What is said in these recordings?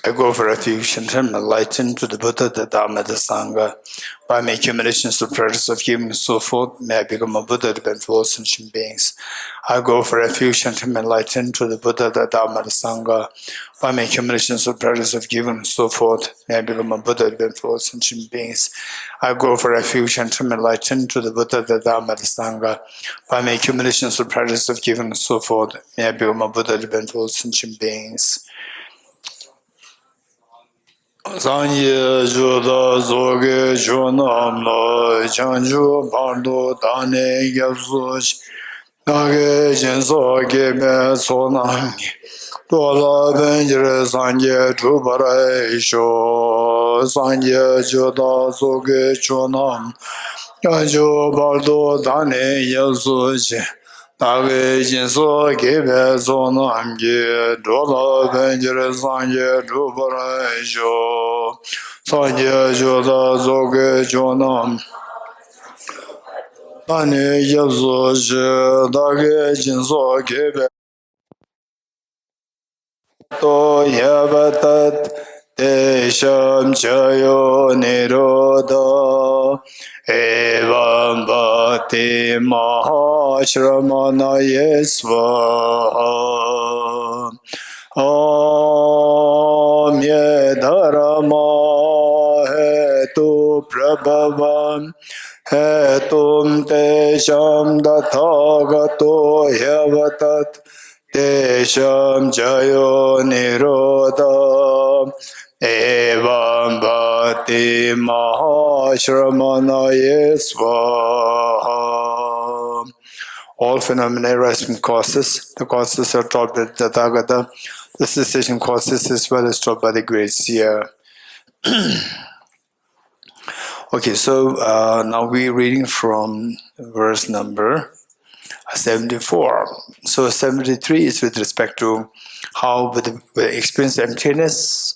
I go for refuge and turn my light into the Buddha, the Dharma, the Sangha. By my accumulations of practice of giving and so forth, may I become a Buddha to benefit all sentient beings. I go for refuge and turn my light into the Buddha, the Dharma, the Sangha. By my accumulations of practice of giving and so forth, may I become a Buddha to benefit all sentient beings. I go for refuge and turn my light into the Buddha, the Dharma, the Sangha. By my accumulations of practice of giving and so forth, may I become a Buddha to benefit all sentient beings. Sanye Juda Zoge Junam Lo Chanju Pardo Dane Yapsuch Nage Jinso Gebe Sonangi Dola Benjere Sanye Chubara Isho Sanye Juda Zoge Junam Chanju Pardo Dane Yapsuch Nage Jinso Gebe Sonangi Dola Benjere Sanye Chubara Isho Sanye Juda Zoge Junam Dane Yapsuch Nage Jinso Gebe To Yavatat Desham Chayo Niroda Evam Bhakti Mahashramana Yesvaha Om Yedharama Hetu Prabhavam Hetum Tesham Dathagato Yavatat Desham Jayo Niroda Evam Bhakti Mahashramana Yesvaha. All phenomena arise from causes. The causes are taught by the Tathagata. The cessation causes as well as taught by the great seer. Okay, so now we're reading from verse number 74. So 73 is with respect to how with the experience of emptiness,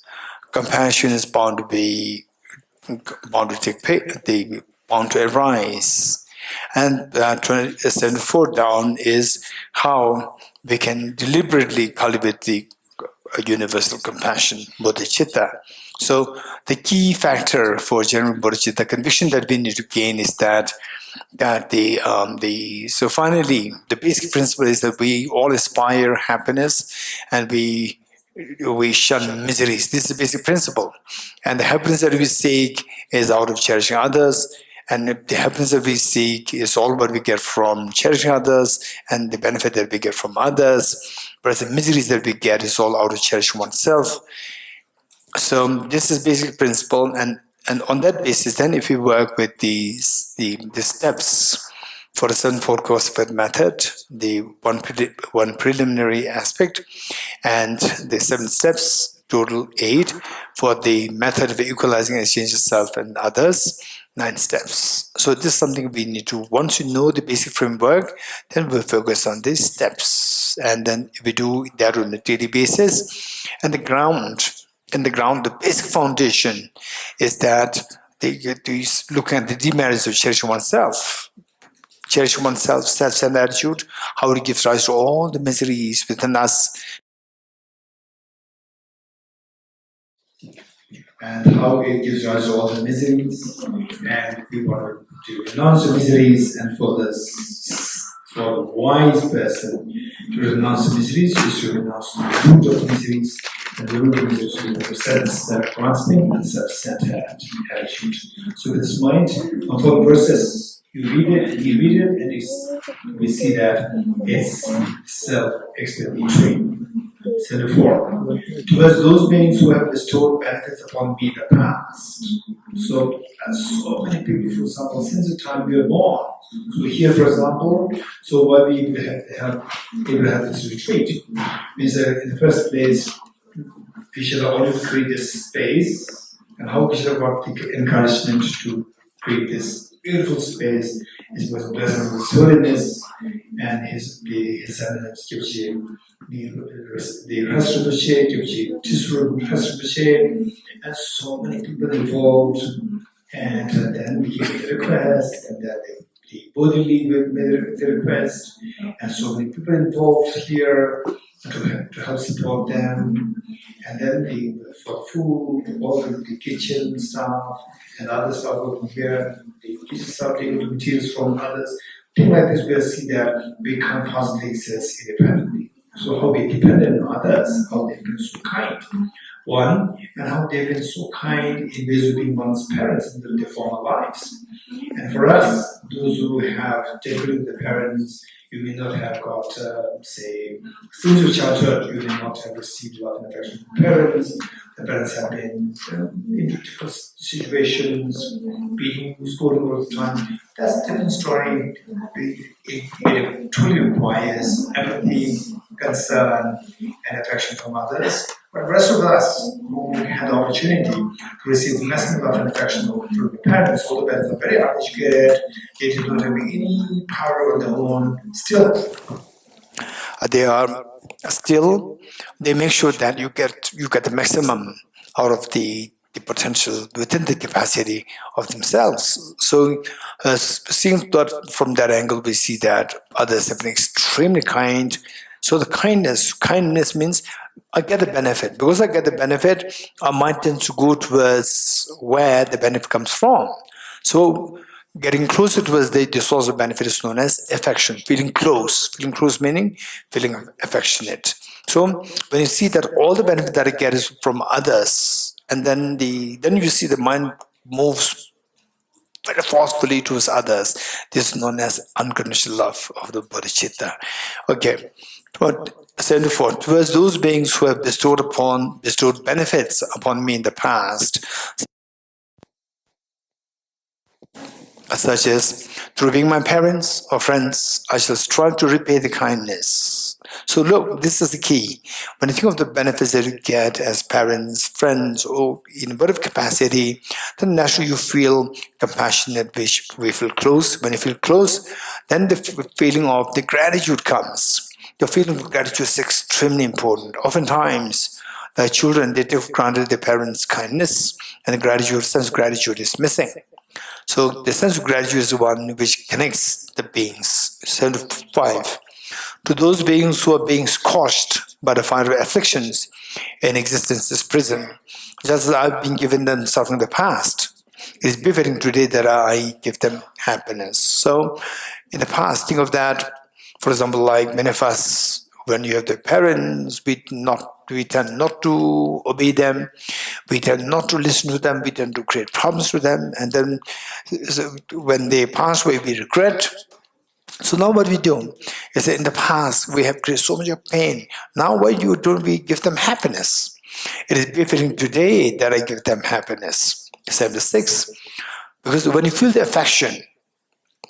compassion is bound to arise. And 74 down is how we can deliberately cultivate the universal compassion, bodhicitta. So the key factor for general bodhicitta conviction that we need to gain is that so finally the basic principle is that we all aspire happiness and we shun miseries. This is the basic principle. And the happiness that we seek is out of cherishing others. And the happiness that we seek is all what we get from cherishing others and the benefit that we get from others. Whereas the miseries that we get is all out of cherishing oneself. So this is basic principle. And on that basis, then if we work with the steps for the sevenfold course of method, the one preliminary aspect, and the 7 steps, total 8, for the method of equalizing exchange of self and others, 9 steps. So this is something we need to, once you know the basic framework, then we'll focus on these steps. And then we do that on a daily basis. And the basic foundation is that they look at the demerits of cherishing oneself. Cherishing oneself, self-centered attitude, how it gives rise to all the miseries within us. And how it gives rise to all the miseries. And we want to renounce the miseries, and for the wise person to renounce the miseries is to renounce the root of the miseries. And the root of the miseries is self-grasping and self-centered attitude. So with this mind, on the process, you read it, and we see that it's self-explanatory. So therefore, towards those beings who have bestowed benefits upon me in the past. So many people, for example, since the time we were born. So here, for example, so why we have this retreat means that in the first place, we shall always create this space, and how we shall work the encouragement to create this beautiful space is with blessing of His holiness and His eminence Gyebje, the Rastabashe, Gyebje, Tisru Rastabashe, and so many people involved, and then we give the request, and then the BodhiLeaf made the request, and so many people involved here to help support them. And then for food, all the kitchen staff and other staff working here, the kitchen staff taking the materials from others. Things like this, we'll see that we can't possibly exist independently. So how we're dependent on others, how they've been so kind. One, and how they've been so kind in ways of being one's parents in their former lives. And for us, those who have taken with the parents, you may not have got, say, through your childhood, you may not have received love and affection from parents. The parents have been in difficult situations, beating, scolding all the time. That's a different story. It truly requires empathy, concern, and affection from others. But the rest of us who had the opportunity to receive less than love and affection from the parents, all the parents are very uneducated, they do not have any power on their own, still they make sure that you get the maximum out of the potential within the capacity of themselves. So seeing that from that angle, we see that others have been extremely kind. So the kindness means I get the benefit. Because I get the benefit, I might tend to go towards where the benefit comes from. So getting closer towards the source of benefit is known as affection, feeling close. Feeling close meaning feeling affectionate. So when you see that all the benefit that I get is from others, and then you see the mind moves very forcefully towards others. This is known as unconditional love of the bodhicitta. Okay. 74. Towards those beings who have bestowed benefits upon me in the past, such as through being my parents or friends, I shall strive to repay the kindness. So look, this is the key. When you think of the benefits that you get as parents, friends, or in whatever capacity, then naturally you feel compassionate, which we feel close. When you feel close, then the feeling of the gratitude comes. The feeling of gratitude is extremely important. Oftentimes, the children, they take for granted their parents' kindness, and the sense of gratitude is missing. So the sense of gratitude is the one which connects the beings. 75. To those beings who are being scorched by the fire of afflictions in existence's prison, just as I've been given them suffering in the past, it is befitting today that I give them happiness. So in the past, think of that. For example, like many of us, when you have the parents, we tend not to obey them, we tend not to listen to them, we tend to create problems with them, and then when they pass away, we regret. So now what we do is that in the past, we have created so much of pain. Now why don't we give them happiness? It is befitting today that I give them happiness. 76. Because when you feel the affection,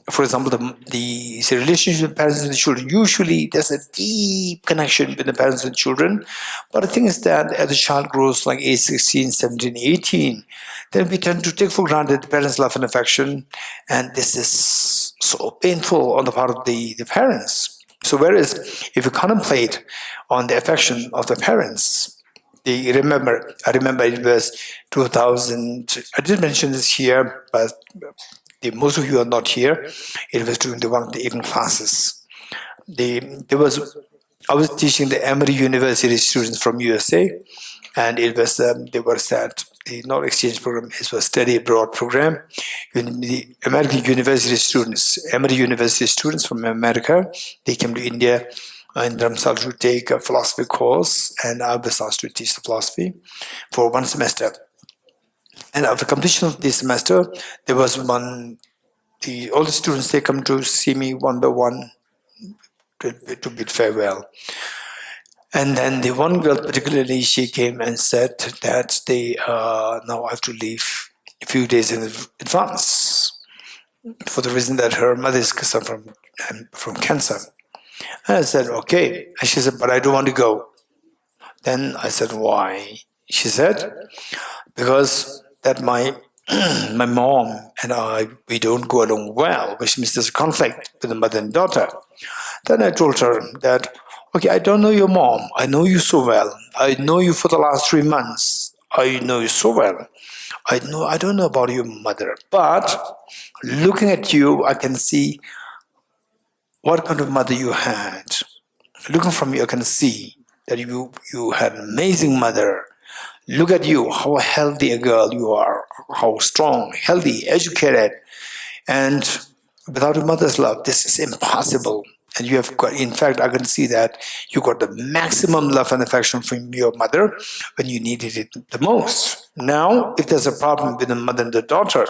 for example, the relationship with parents and the children, usually there's a deep connection with the parents and children. But the thing is that as the child grows like age 16, 17, 18, then we tend to take for granted the parents' love and affection. And this is so painful on the part of the parents. So whereas if you contemplate on the affection of the parents, I remember it was 2000, I didn't mention this here, but most of you are not here. It was during one of the evening classes. I was teaching the Emory University students from USA, and it was they were at not exchange program. It was study abroad program. The American university students, Emory University students from America, they came to India in Dharamsala to take a philosophy course, and I was asked to teach the philosophy for one semester. And after completion of this semester, there was all the students, they come to see me one by one to bid farewell. And then the one girl particularly, she came and said that now I have to leave a few days in advance for the reason that her mother is suffering from cancer. And I said, okay. And she said, but I don't want to go. Then I said, why? She said, because that my mom and I, we don't go along well, which means there's a conflict with the mother and daughter. Then I told her that, okay, I don't know your mom. I know you so well. I know you for the last 3 months. I know you so well. I don't know about your mother, but looking at you, I can see what kind of mother you had. Looking from you, I can see that you had an amazing mother. Look at you, how healthy a girl you are, how strong, healthy, educated, and without a mother's love, this is impossible. And you have got, in fact, I can see that you got the maximum love and affection from your mother when you needed it the most. Now, if there's a problem with the mother and the daughter,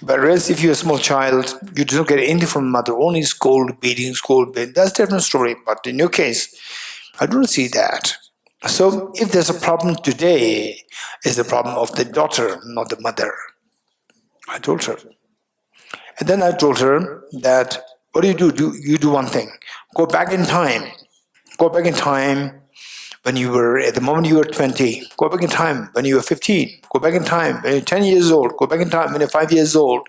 whereas if you're a small child, you don't get anything from mother, only scold, beating, that's a different story. But in your case, I don't see that. So if there's a problem today, it's the problem of the daughter, not the mother. I told her. And then I told her that, what do? You do one thing. Go back in time. Go back in time when you were, at the moment you were 20. Go back in time when you were 15. Go back in time when you're 10 years old. Go back in time when you're 5 years old.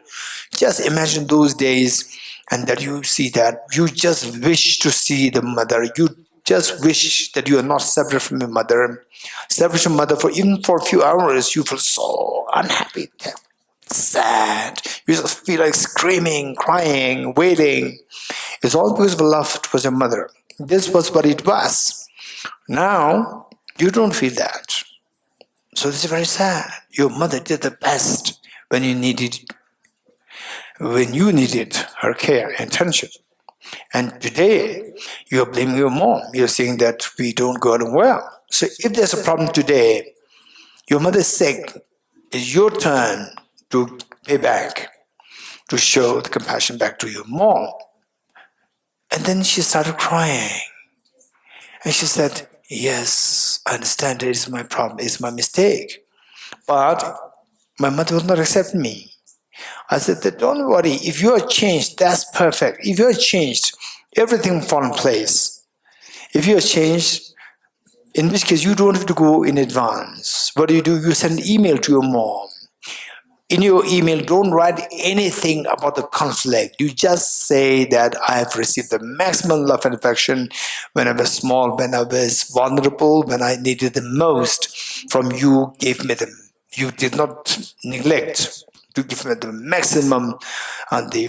Just imagine those days, and that you see that. You just wish to see the mother. You just wish that you are not separate from your mother. Separate from mother for even for a few hours, you feel so unhappy, sad. You just feel like screaming, crying, wailing. It's all because of love towards your mother. This was what it was. Now, you don't feel that. So this is very sad. Your mother did the best when you needed her care and attention. And today, you're blaming your mom. You're saying that we don't go on well. So if there's a problem today, your mother's sick, it's your turn to pay back, to show the compassion back to your mom. And then she started crying. And she said, yes, I understand it is my problem, it's my mistake. But my mother will not accept me. I said, don't worry, if you are changed, that's perfect. If you are changed, everything will fall in place. If you are changed, in which case you don't have to go in advance. What do? You send an email to your mom. In your email, don't write anything about the conflict. You just say that I have received the maximum love and affection when I was small, when I was vulnerable, when I needed the most from you, gave me them. You did not neglect to give me the maximum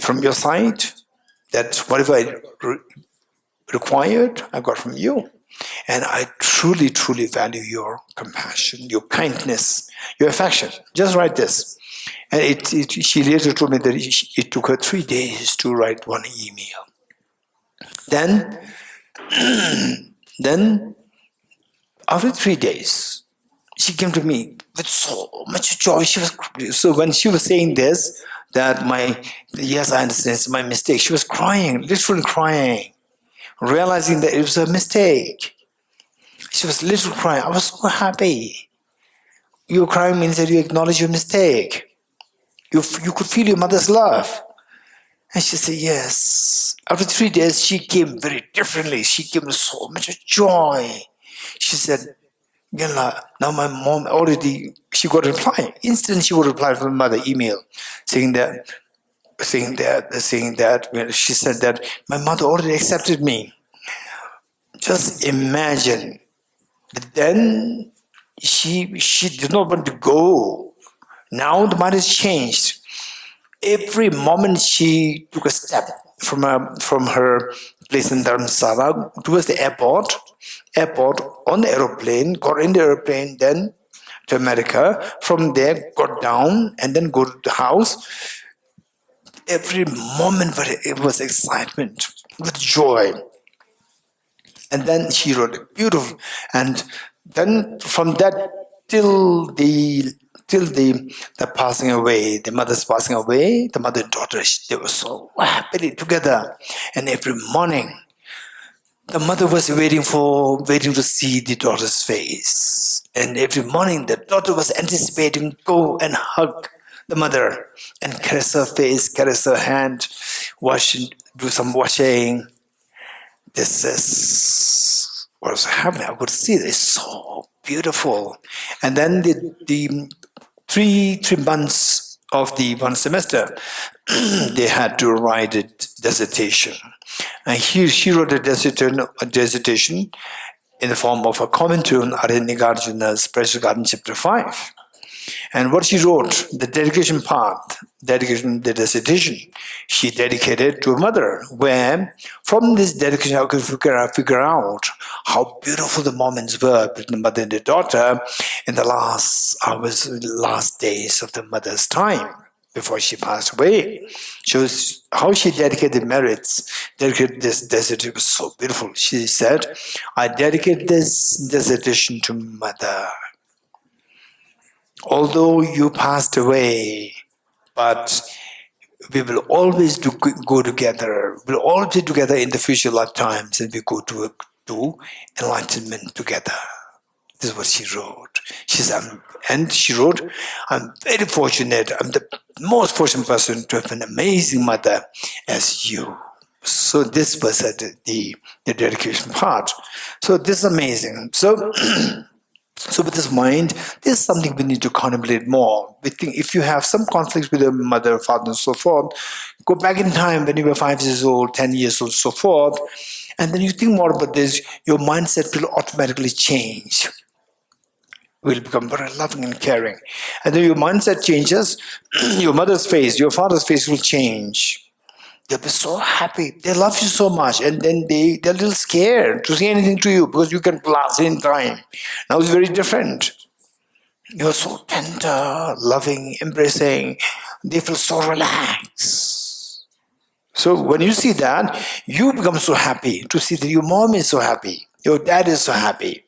from your side. That whatever I required, I got from you. And I truly, truly value your compassion, your kindness, your affection. Just write this. And she later told me that it took her 3 days to write one email. Then after 3 days, she came to me with so much joy. So when she was saying this, that yes, I understand, it's my mistake. She was crying, literally crying, realizing that it was a mistake. She was literally crying. I was so happy. You crying means that you acknowledge your mistake. You could feel your mother's love. And she said, yes. After 3 days, she came very differently. She came with so much joy. She said, now my mom already, she got a reply. Instantly she got a reply from my mother email saying that she said that my mother already accepted me. Just imagine. But then she did not want to go. Now the mind has changed. Every moment she took a step from her place in Dharamsala towards the airport, on the aeroplane, got in the aeroplane, then to America. From there, got down and then go to the house. Every moment it was excitement, with joy. And then she wrote it beautiful. And then from that till the passing away, the mother's passing away, the mother and daughter, they were so happily together. And every morning, the mother was waiting to see the daughter's face. And every morning, the daughter was anticipating, go and hug the mother and caress her face, caress her hand, do some washing. This is what was happening. I could see this, so beautiful. And then the three months of the one semester, they had to write a dissertation. And she wrote a dissertation in the form of a commentary on Arya Nagarjuna's Precious Garden, Chapter 5. And what she wrote, the dedication part, dedication, the dissertation, she dedicated to her mother, where from this dedication I could figure out how beautiful the moments were between the mother and the daughter in the last hours, last days of the mother's time before she passed away. Shows how she dedicated merits, dedicated this dissertation. It was so beautiful. She said, I dedicate this dissertation to mother. Although you passed away, but we will always go together. We'll always be together in the future lifetimes, and we go to enlightenment together. This is what she wrote. She said, and she wrote, I'm very fortunate. I'm the most fortunate person to have an amazing mother as you. So this was the dedication part. So this is amazing. So with this mind, this is something we need to contemplate more. We think if you have some conflicts with your mother, father, and so forth, go back in time when you were 5 years old, 10 years old, so forth, and then you think more about this, your mindset will automatically change. Will become very loving and caring. And then your mindset changes, your mother's face, your father's face will change. They'll be so happy. They love you so much. And then they're a little scared to say anything to you because you can blast in time. Now it's very different. You're so tender, loving, embracing. They feel so relaxed. So when you see that, you become so happy to see that your mom is so happy. Your dad is so happy.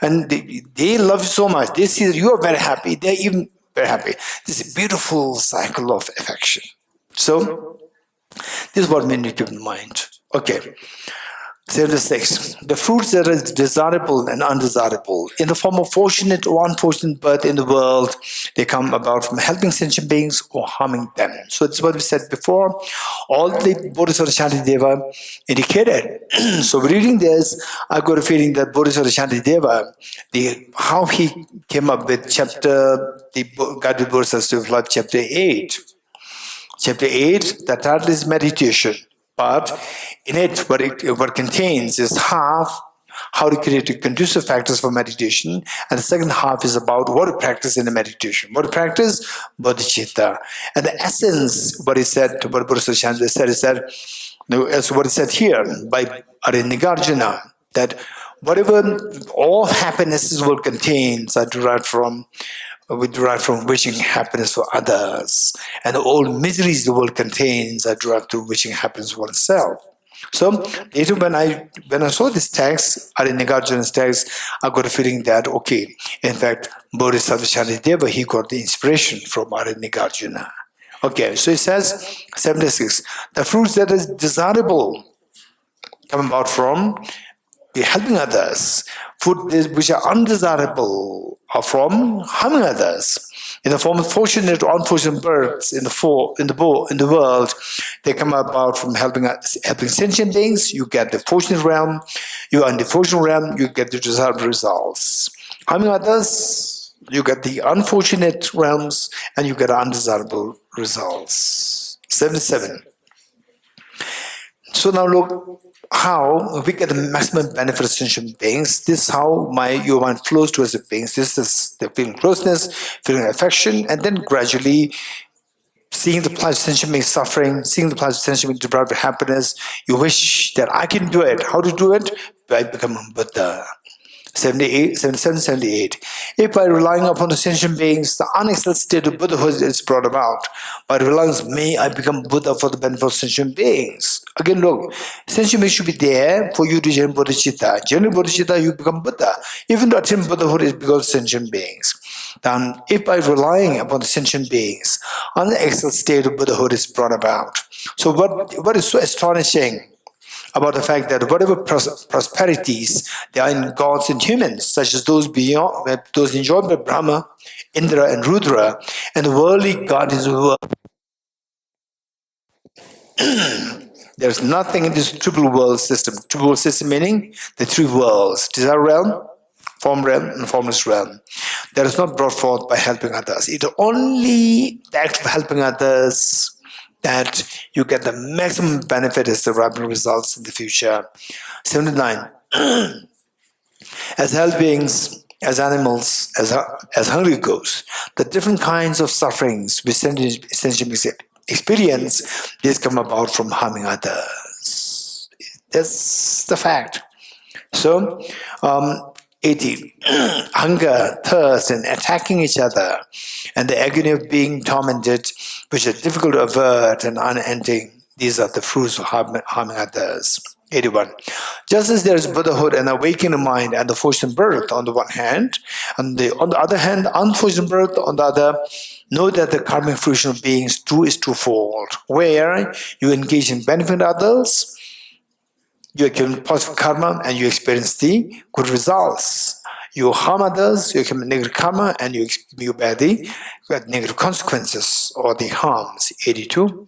And they love you so much. They see that you are very happy. They're even very happy. This is a beautiful cycle of affection. So this is what we need to keep in mind. Okay. 76. The fruits that are desirable and undesirable in the form of fortunate or unfortunate birth in the world, they come about from helping sentient beings or harming them. So that's what we said before. All the Bodhicittavivaraṇa indicated. So reading this, I got a feeling that Bodhicittavivaraṇa, how he came up with the Guided Bodhisattva of Life, chapter 8. Chapter 8, the title is meditation, but in it, what contains is half how to create conducive factors for meditation, and the second half is about what to practice in the meditation. What to practice? Bodhicitta. And the essence, what he said, what Bodhisattva said, is that, as what he said here by Nagarjuna, that whatever all happinesses will contain are derived from wishing happiness for others, and all miseries the world contains are derived through wishing happiness for oneself. So later when I saw this text, Nagarjuna's text, I got a feeling that, okay, in fact, Bodhisattva Shantideva, he got the inspiration from Nagarjuna. Okay, so it says, 76, the fruits that is desirable come about from helping others. Food which are undesirable are from harming others. In the form of fortunate or unfortunate births in the world, they come about from helping sentient beings. You get the fortunate realm. You are in the fortunate realm. You get the desirable results. Harming others, you get the unfortunate realms, and you get undesirable results. 77. So now look how we get the maximum benefit of sentient beings. This is how your mind flows towards the beings. This is the feeling closeness, feeling affection, and then gradually seeing the plight of sentient beings suffering, seeing the plight of sentient beings deprived of happiness. You wish that I can do it. How to do it? By becoming Buddha. 77, 78. If by relying upon the sentient beings, the unexcelled state of Buddhahood is brought about, by relying on me, I become Buddha for the benefit of sentient beings. Again, look, sentient beings should be there for you to generate bodhicitta. Generate bodhicitta, you become Buddha. Even though attain Buddhahood is because of sentient beings. Then, if by relying upon the sentient beings, an excellent state of Buddhahood is brought about. So what is so astonishing about the fact that whatever prosperities there are in gods and humans, such as those enjoyed by Brahma, Indra, and Rudra, and the worldly guardians of the world, there's nothing in this triple world system. Triple world system meaning the three worlds: desire realm, form realm, and formless realm. That is not brought forth by helping others. It only the act of helping others that you get the maximum benefit as the rapid results in the future. 79. As held beings, as animals, as hungry ghosts, the different kinds of sufferings we essentially experience, these come about from harming others. That's the fact. So, 18. Hunger, thirst, and attacking each other, and the agony of being tormented, which are difficult to avert and unending. These are the fruits of harming others. 81. Just as there is Buddhahood and awakening mind and the fortune birth on the one hand, and on the other hand, unfortunate birth on the other, know that the karmic fruition of being is twofold, where you engage in benefiting others, you are given positive karma and you experience the good results. You harm others, you accumulate negative karma, and you bear the negative consequences or the harms. 82.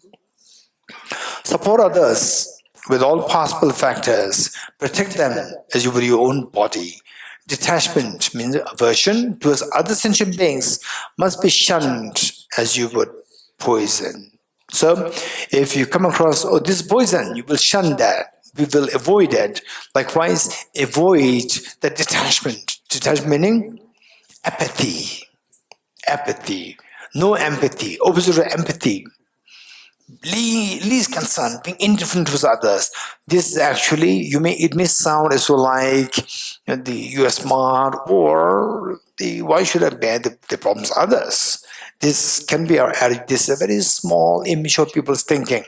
Support others with all possible factors. Protect them as you would your own body. Detachment means aversion towards other sentient beings must be shunned as you would poison. So, if you come across, oh, this is poison, you will shun that. We will avoid it. Likewise, avoid the detachment. Detachment meaning apathy. Apathy. No empathy. Opposite of empathy. Least concern, being indifferent towards others. This is actually, it may sound as though like you are smart, or why should I bear the problems of others? This can be our attitude. This is a very small, immature people's thinking.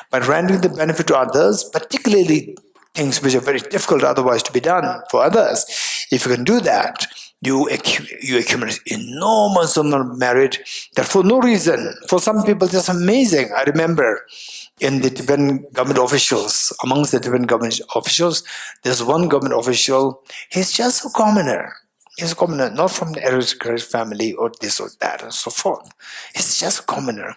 By rendering the benefit to others, particularly things which are very difficult otherwise to be done for others, if you can do that, you accumulate enormous amount of merit that for no reason, for some people, just amazing. I remember in the Tibetan government officials, amongst the Tibetan government officials, there's one government official, he's just a commoner. He's a commoner, not from the aristocratic family or this or that and so forth. He's just a commoner.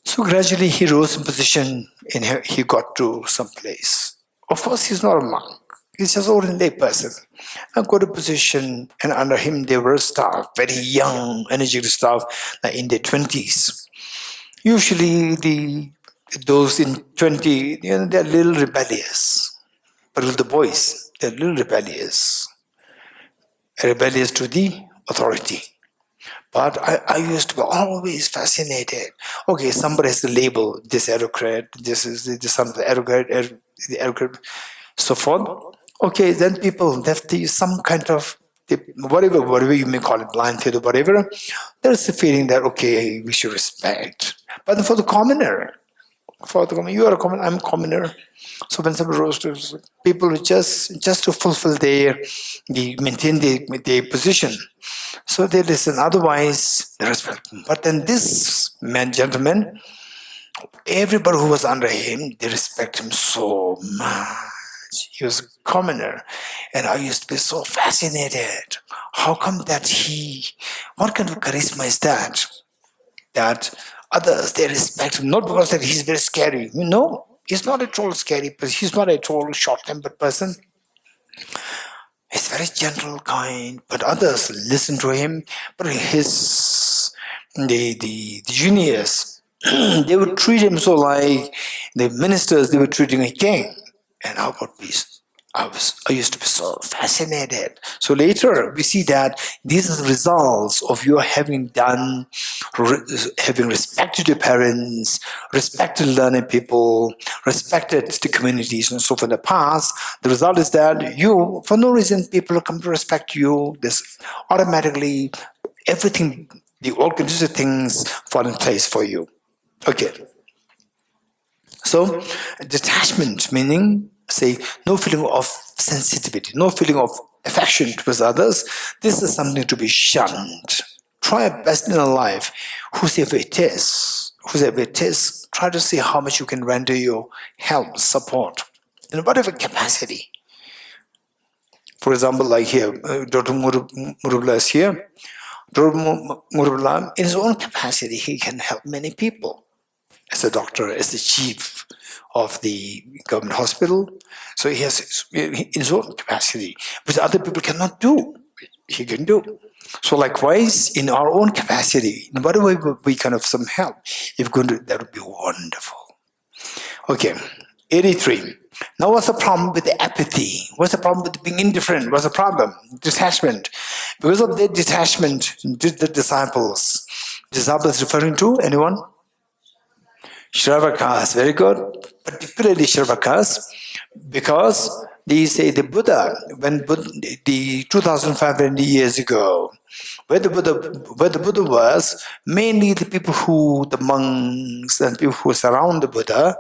So gradually he rose in position and he got to some place. Of course, he's not a monk. He's just an ordinary person. I got a position, and under him there were staff, very young, energetic staff, like in their 20s. Usually those in 20, they're a little rebellious. But with the boys, they're a little rebellious to the authority. But I used to be always fascinated. Okay, somebody has to label this aristocrat, this is the son of the aristocrat, so forth. Okay, then people have to use some kind of, whatever you may call it, blind faith or whatever. There's a feeling that, okay, we should respect. But for the commoner, you are a commoner, I'm a commoner. So when somebody rose to, people just to fulfill maintain their position. So they listen, otherwise they respect him. But then this gentleman, everybody who was under him, they respect him so much. He was a commoner, and I used to be so fascinated. How come that what kind of charisma is that? That others, they respect him, not because that he's very scary. No, he's not at all scary, but he's not at all short-tempered person. He's very gentle, kind, but others listen to him. But the juniors, they would treat him so like the ministers, they were treating a king. And how about peace? I used to be so fascinated. So later we see that these are the results of your having respected your parents, respected learning people, respected the communities and so forth in the past. The result is that you, for no reason, people come to respect you. This automatically, everything, all conducive things fall in place for you. Okay. So, detachment, meaning, say, no feeling of sensitivity, no feeling of affection towards others. This is something to be shunned. Try your best in life, whosoever it is, try to see how much you can render your help, support, in whatever capacity. For example, like here, Dr. Murubla is here. Dr. Murubla, in his own capacity, he can help many people. As a doctor, as the chief of the government hospital. So he has his own capacity, which other people cannot do. He can do. So likewise, in our own capacity, in whatever we can have some help, if we're going to, that would be wonderful. Okay, 83. Now what's the problem with the apathy? What's the problem with being indifferent? What's the problem? Detachment. Because of their detachment, did the disciples referring to anyone? Shravakas, very good. Particularly Shravakas, because they say the Buddha, the 2,500 years ago, where the Buddha was, mainly the monks and people who surround the Buddha,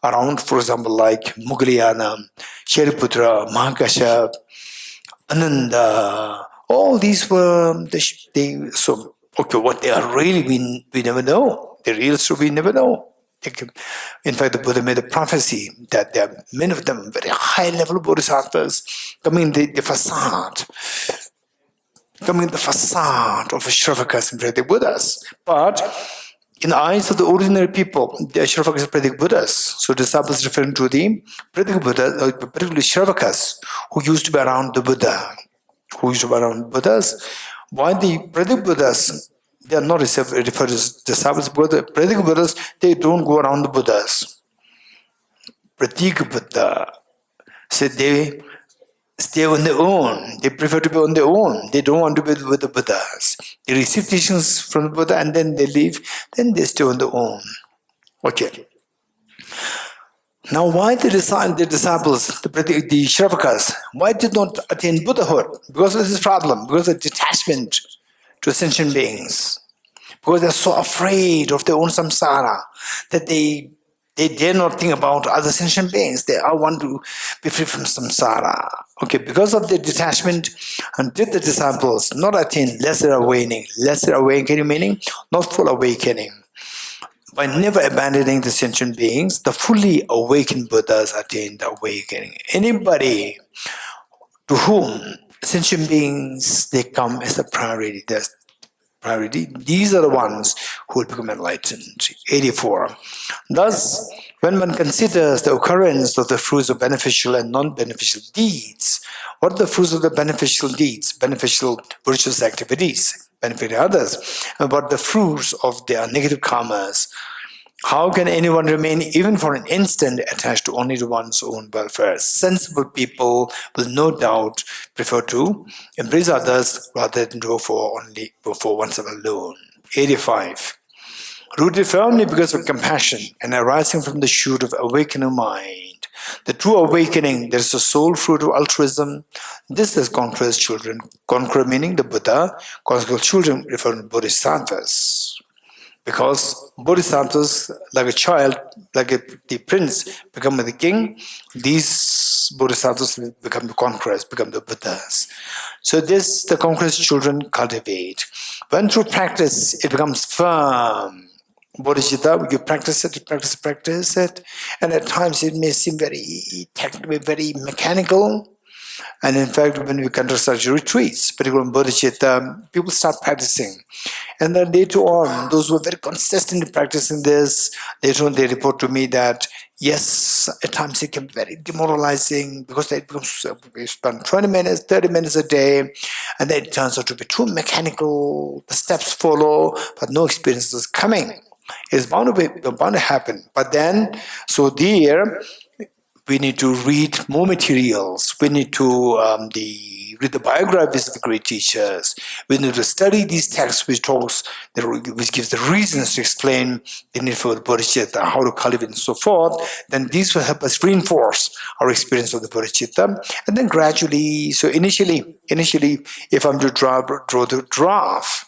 around, for example, like Mughaliana, Shariputra, Mahakashyap, Ananda, all these were what they are really, we never know. The real story we never know. In fact, the Buddha made a prophecy that there are many of them very high level bodhisattvas coming in the facade of Shravakas and Pratik Buddhas. But in the eyes of the ordinary people, the Shravakas and Pratik Buddhas. So disciples referring to the Pratik Buddhas, particularly Shravakas, who used to be around the Buddha, Buddhas. Why the Pratik Buddhas? They are not referred as disciples, because the Pratik Buddhas, they don't go around the Buddhas. Pratik Buddha, so they stay on their own. They prefer to be on their own. They don't want to be with the Buddhas. They receive teachings from the Buddha and then they leave. Then they stay on their own. Okay. Now, why the disciples, the Shravakas, why did not attain Buddhahood? Because of this problem, because of detachment to sentient beings. Because they're so afraid of their own samsara that they dare not think about other sentient beings. They all want to be free from samsara. Okay, because of their detachment, and did the disciples not attain lesser awakening meaning not full awakening. By never abandoning the sentient beings, the fully awakened Buddhas attained awakening. Anybody to whom sentient beings, they come as a priority. These are the ones who will become enlightened. 84. Thus, when one considers the occurrence of the fruits of beneficial and non-beneficial deeds, what are the fruits of the beneficial deeds, beneficial virtuous activities, benefiting others, and what are the fruits of their negative karmas? How can anyone remain even for an instant attached only to one's own welfare? Sensible people will no doubt prefer to embrace others rather than go for oneself alone. 85. Rooted firmly because of compassion and arising from the shoot of awakening mind. The true awakening, there is a soul fruit of altruism. This is conqueror's children. Conqueror meaning the Buddha, conqueror's children referring to bodhisattvas. Because bodhisattvas, like a child, the prince, become the king, these bodhisattvas will become the conquerors, become the Buddhas. So this, the conqueror's children cultivate. When through practice, it becomes firm. Bodhicitta, you practice it, and at times it may seem very technical, very mechanical. And in fact, when we conduct such retreats, particularly in Bodhicitta, people start practicing. And then later on, those who are very consistently practicing this, later on they report to me that, yes, at times it can be very demoralizing because it becomes, we spend 20 minutes, 30 minutes a day, and then it turns out to be too mechanical. The steps follow, but no experience is coming. It's bound to happen. But then, so there, we need to read more materials. We need to read the biographies of the great teachers. We need to study these texts which gives the reasons to explain the need for the bodhicitta, how to cultivate and so forth. Then these will help us reinforce our experience of the bodhicitta. And then gradually, so initially, if I'm to draw the graph,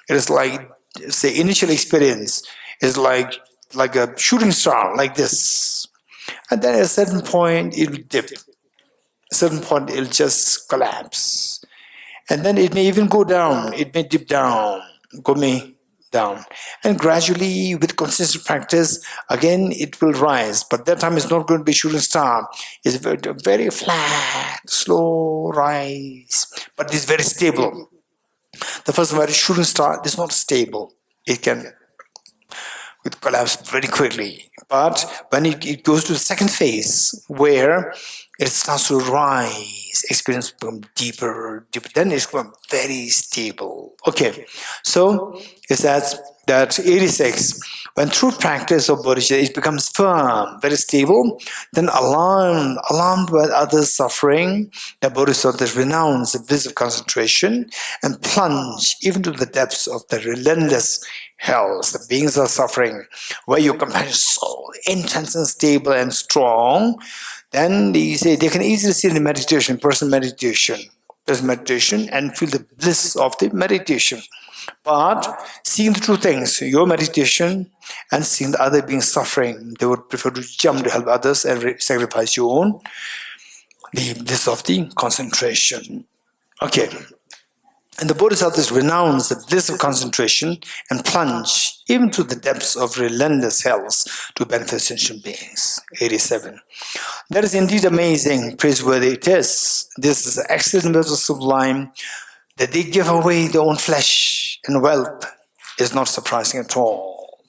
it is like, say, initial experience is like a shooting star, like this. And then at a certain point, it will dip. At a certain point, it will just collapse. And then it may even go down. It may dip down, down. And gradually, with consistent practice, again, it will rise. But that time, it's not going to be shooting star. It's very, very flat, slow rise. But it's very stable. The first one, shooting star, is not stable. It can collapse very quickly. But when it goes to the second phase, where it starts to rise his experience become deeper, deeper. Then it's become very stable. Okay, so is that 86? When through practice of bodhicitta it becomes firm, very stable, then alarmed by others' suffering, the bodhisattvas renounce the bliss of concentration and plunge even to the depths of the relentless hells. The beings are suffering, where your compassion is so intense and stable and strong. Then they say they can easily see the meditation, personal meditation, and feel the bliss of the meditation. But seeing the two things, your meditation and seeing the other being suffering, they would prefer to jump to help others and sacrifice your own, the bliss of the concentration. Okay. And the bodhisattvas renounce the bliss of concentration and plunge even to the depths of relentless hells to benefit sentient beings. 87. That is indeed amazing, praiseworthy it is. This is excellent, this is sublime. That they give away their own flesh and wealth is not surprising at all.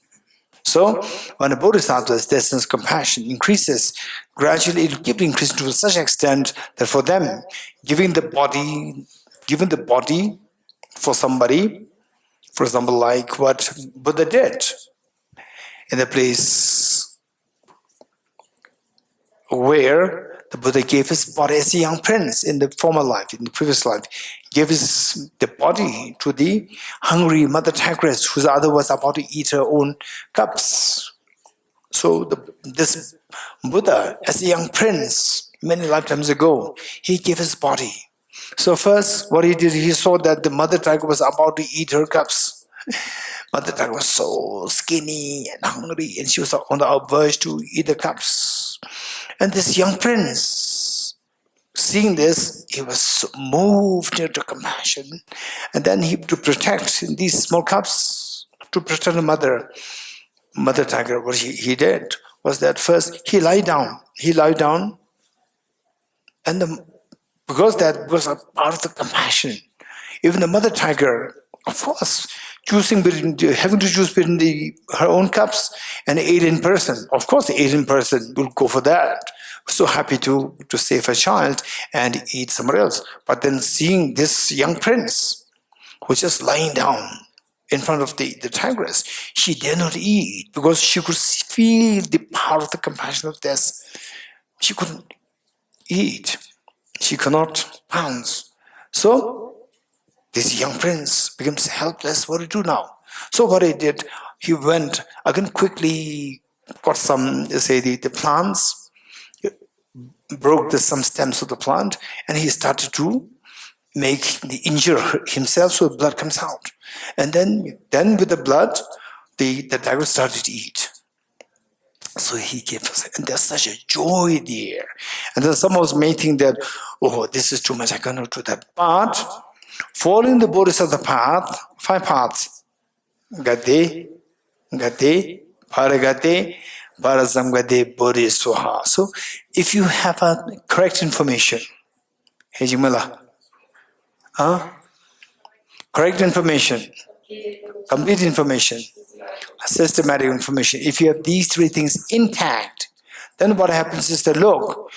So, when a bodhisattva's distance compassion increases, gradually it will keep increasing to such an extent that for them, giving the body for somebody, for example, like what Buddha did in the place where the Buddha gave his body as a young prince in the former life, in the previous life, gave the body to the hungry mother tigress who's otherwise about to eat her own cups. So this Buddha, as a young prince, many lifetimes ago, he gave his body. So first, what he did, he saw that the mother tiger was about to eat her cubs. Mother tiger was so skinny and hungry, and she was on the verge to eat the cubs. And this young prince, seeing this, he was so moved into compassion. And then to protect these small cubs, to protect the mother tiger, what he did was that first he lied down, and because that was a part of the compassion. Even the mother tiger, of course, having to choose between her own cubs and the Asian person. Of course, the Asian person will go for that. So happy to save her child and eat somewhere else. But then seeing this young prince who was just lying down in front of the tigress, she dare not eat because she could feel the power of the compassion of this. She couldn't eat. She cannot pounce. So this young prince becomes helpless. What do you do now? So what he did, he went again quickly, got some, the plants, broke some stems of the plant, and he started to injure himself so blood comes out. And then with the blood, the tiger started to eat. So he gave us, and there's such a joy there. And then someone may think that, oh, this is too much, I cannot do that. But following the Bodhisattva path, 5 paths, Gate, Paragate, Parasamgate, Bodhiswaha. So if you have a correct information, Hejimala, correct information, complete information, systematic information. If you have these 3 things intact, then what happens is that, look,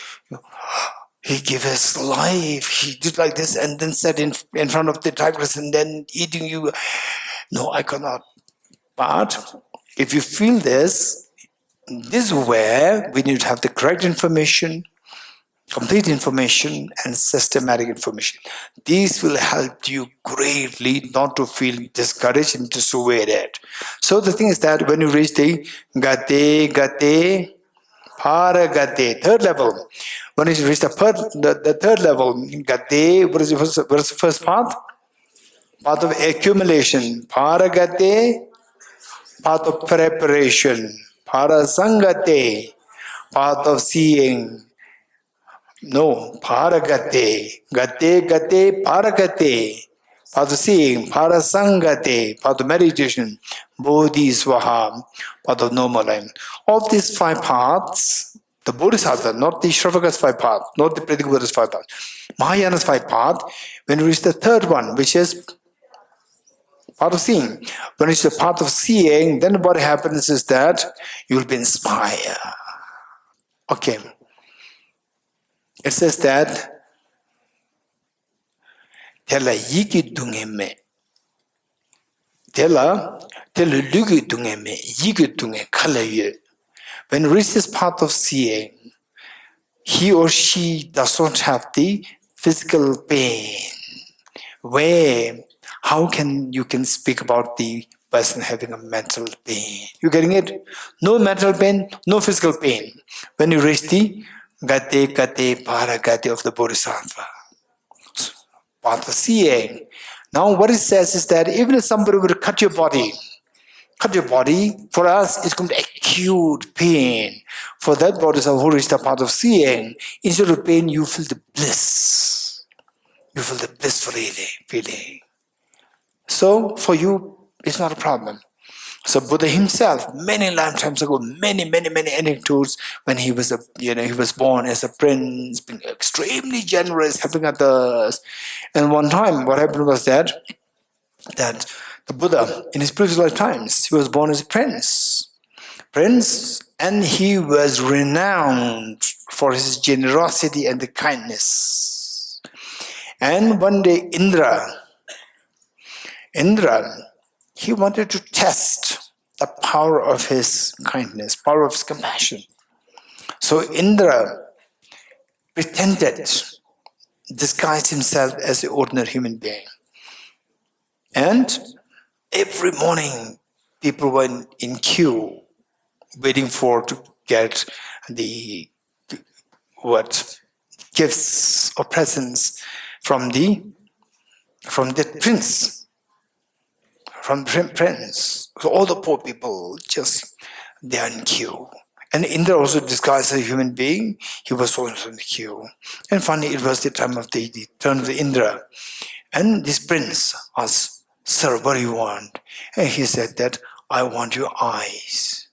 he gave his life, he did like this, and then sat in front of the tigress and then eating you. No, I cannot. But if you feel this is where we need to have the correct information, complete information, and systematic information. These will help you greatly not to feel discouraged and dissuaded. So the thing is that when you reach the Gate, Paragate, 3rd level, when you reach the 3rd level, Gate, what is the first path? Path of accumulation. Paragate, path of preparation. Parasangate, path of seeing. No, paragate, gate, paragate, path of seeing, parasangate, path of meditation, bodhiswaha, path of normal life. Of these 5 paths, the Bodhisattva, not the Shravaka's 5 paths, not the Pratikubuddha's 5 paths, Mahayana's 5 paths, when you reach the 3rd one, which is path of seeing. When it's the path of seeing, then what happens is that you will be inspired. Okay. It says that tela yiki dungeme. Tela lugi dungeme, yiki dunge kalaye. When it reaches part of seeing, he or she does not have the physical pain. How you can speak about the person having a mental pain? You getting it? No mental pain, no physical pain. When you reach the gate paragate of the Bodhisattva, path of seeing. Now what it says is that even if somebody would cut your body, for us it's going to be acute pain. For that Bodhisattva who reached the path of seeing, instead of pain, you feel the bliss. You feel the blissful feeling. So for you, it's not a problem. So Buddha himself, many lifetimes ago, many anecdotes when he was he was born as a prince, being extremely generous, helping others. And one time, what happened was that the Buddha, in his previous lifetimes, he was born as a prince, and he was renowned for his generosity and the kindness. And one day, Indra, he wanted to test the power of his kindness, power of his compassion. So Indra disguised himself as an ordinary human being. And every morning, people were in queue, waiting to get the gifts or presents from the prince. So all the poor people, they are in queue. And Indra also disguised as a human being, he was also in the queue. And finally, it was the time of the turn of the Indra. And this prince asked, "Sir, what do you want?" And he said that, "I want your eyes.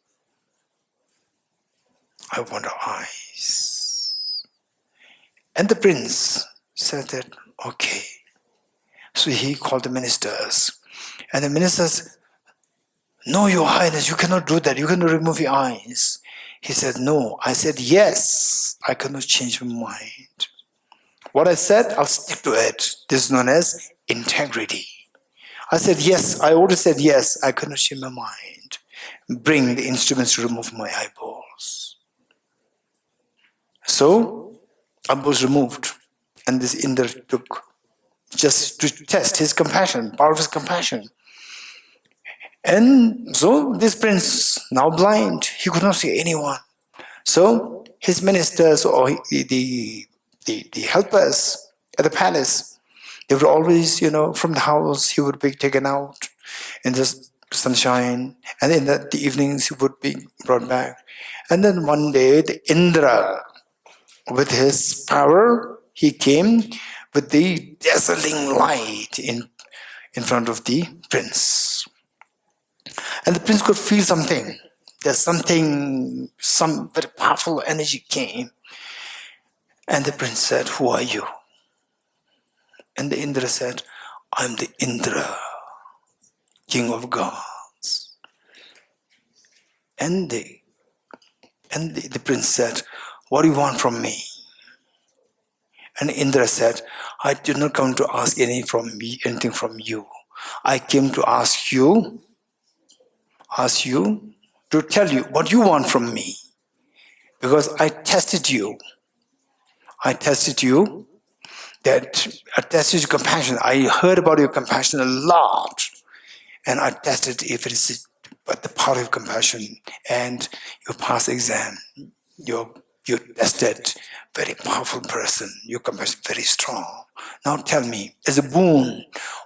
I want your eyes." And the prince said that, "Okay." So he called the ministers. And the ministers, "No, Your Highness, you cannot do that. You cannot remove your eyes." He said, "No." I said, "Yes, I cannot change my mind. What I said, I'll stick to it. This is known as integrity." I said, "Yes, I already said yes, I cannot change my mind. Bring the instruments to remove my eyeballs." So, eyeballs removed. And this Indra took, just to test his compassion, power of his compassion. And so this prince, now blind, he could not see anyone. So his ministers or the helpers at the palace, they would always, from the house, he would be taken out in the sunshine, and in the evenings he would be brought back. And then one day, the Indra, with his power, he came with the dazzling light in front of the prince. And the prince could feel something. Some very powerful energy came. And the prince said, "Who are you?" And the Indra said, "I'm the Indra, king of gods." And the prince said, "What do you want from me?" And Indra said, "I did not come to ask anything from you. I came to ask you to tell you what you want from me. Because I tested you. I tested your compassion. I heard about your compassion a lot. And I tested if it is the power of compassion. And you passed exam. You're tested, very powerful person. Your compassion very strong. Now tell me, as a boon,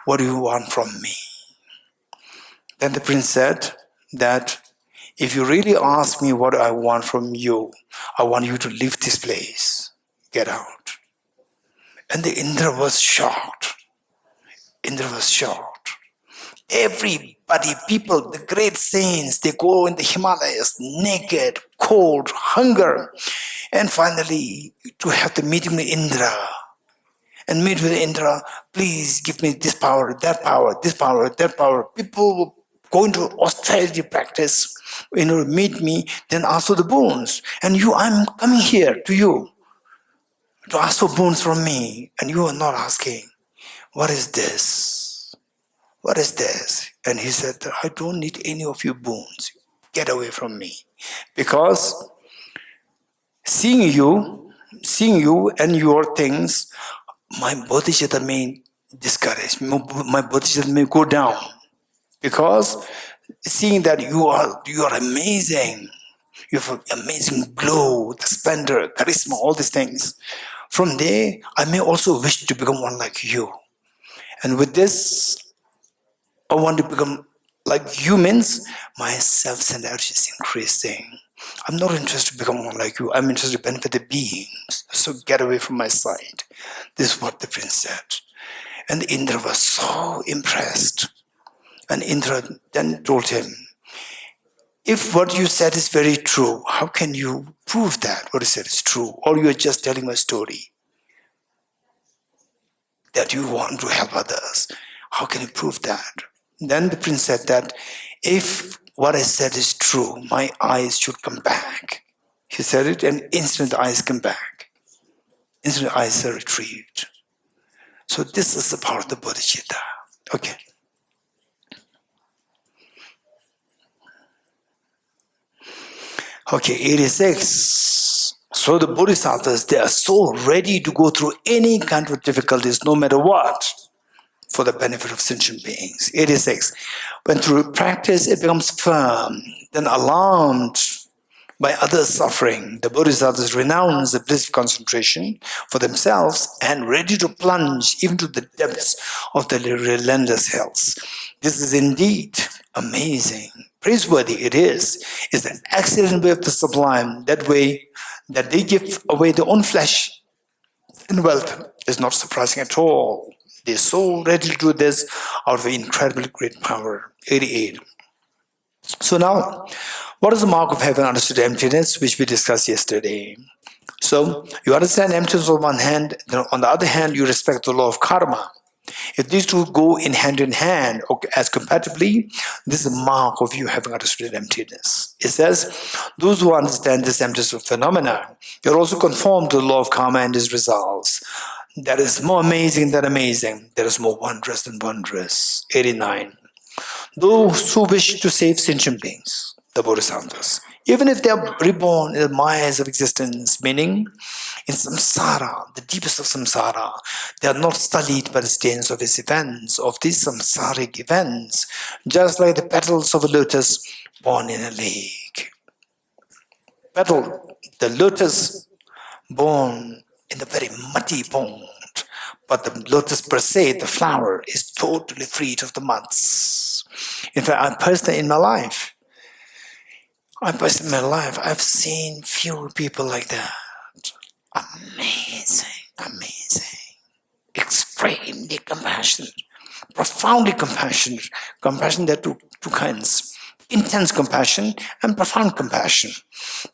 what do you want from me?" Then the prince said that, "If you really ask me what I want from you, I want you to leave this place. Get out." And the Indra was shocked. Everybody, people, the great saints, they go in the Himalayas, naked, cold, hunger. And finally, to have the meeting with Indra. And meet with Indra, "Please give me this power, that power, this power, that power." People go into austerity practice, meet me, then ask for the boons. And I'm coming here to you to ask for boons from me, and you are not asking. what is this? What is this? And he said, I don't need any of your boons. Get away from me. Because seeing you and your things, my bodhicitta may discourage, my bodhicitta may go down. Because seeing that you are amazing, you have an amazing glow, the splendor, charisma, all these things. From there, I may also wish to become one like you. And with this, I want to become like humans. My self-centeredness is increasing. I'm not interested to become one like you. I'm interested to benefit the beings. So get away from my side. This is what the prince said. And Indra was so impressed. And Indra then told him, if what you said is very true, how can you prove that what you said is true? Or you are just telling a story that you want to help others. How can you prove that? Then the prince said that if what I said is true, my eyes should come back. He said it, and instantly the eyes come back. Instantly the eyes are retrieved. So this is the power of the bodhicitta. Okay. Okay, 86. So the bodhisattvas, they are so ready to go through any kind of difficulties, no matter what, for the benefit of sentient beings. 86. When through practice it becomes firm, then alarmed by others' suffering, the bodhisattvas renounce the bliss of concentration for themselves and ready to plunge even to the depths of the relentless hells. This is indeed amazing. Praiseworthy it is the excellent way of the sublime. That way that they give away their own flesh and wealth is not surprising at all. They're so ready to do this out of incredibly great power. 88. So now, what is the mark of having understood emptiness, which we discussed yesterday? So, you understand emptiness on one hand, then on the other hand, you respect the law of karma. If these two go in hand or as compatibly, this is a mark of you having understood emptiness. It says, those who understand this emptiness of phenomena, you're also conformed to the law of karma and its results. That is more amazing than amazing. That is more wondrous than wondrous. 89. Those who wish to save sentient beings, the bodhisattvas, even if they are reborn in the mayas of existence, meaning in samsara, the deepest of samsara, they are not sullied by the stains of its events, of these samsaric events, just like the petals of a lotus born in a lake. Petal, the lotus born in the very muddy pond, but the lotus per se, the flower, is totally freed of the muds. In fact, I personally in my life, I've seen few people like that. Amazing, extremely compassionate, profoundly compassionate. Compassion, there are two kinds. Intense compassion and profound compassion.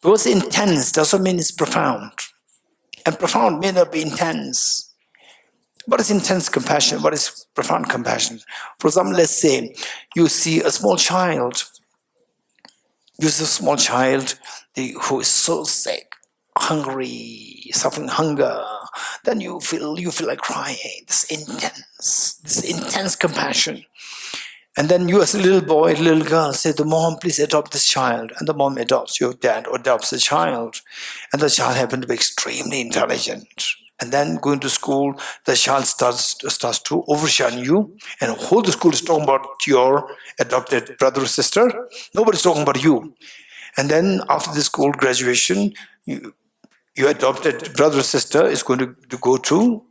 Because intense doesn't mean it's profound. And profound may not be intense. What is intense compassion? What is profound compassion? For example, let's say you see a small child. Who is so sick, hungry, suffering hunger. Then you feel like crying. This intense compassion. And then you as a little boy, little girl, say to mom, please adopt this child. And the mom adopts, your dad adopts the child. And the child happens to be extremely intelligent. And then going to school, the child starts to overshine you. And the whole school is talking about your adopted brother or sister. Nobody's talking about you. And then after the school graduation, your adopted brother or sister is going to go to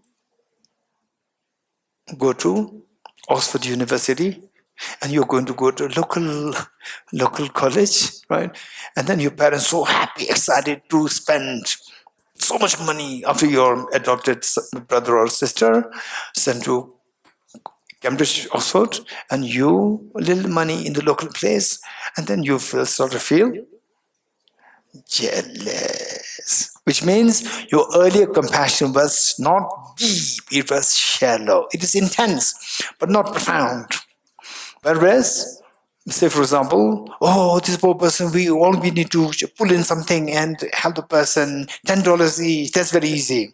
Oxford University. And you're going to go to local college, right? And then your parents so happy, excited to spend so much money after your adopted brother or sister sent to Cambridge, Oxford, and you little money in the local place, and then you sort of feel jealous, which means your earlier compassion was not deep, it was shallow. It is intense, but not profound. Whereas, say for example, this poor person, we need to pull in something and help the person, $10 each, that's very easy.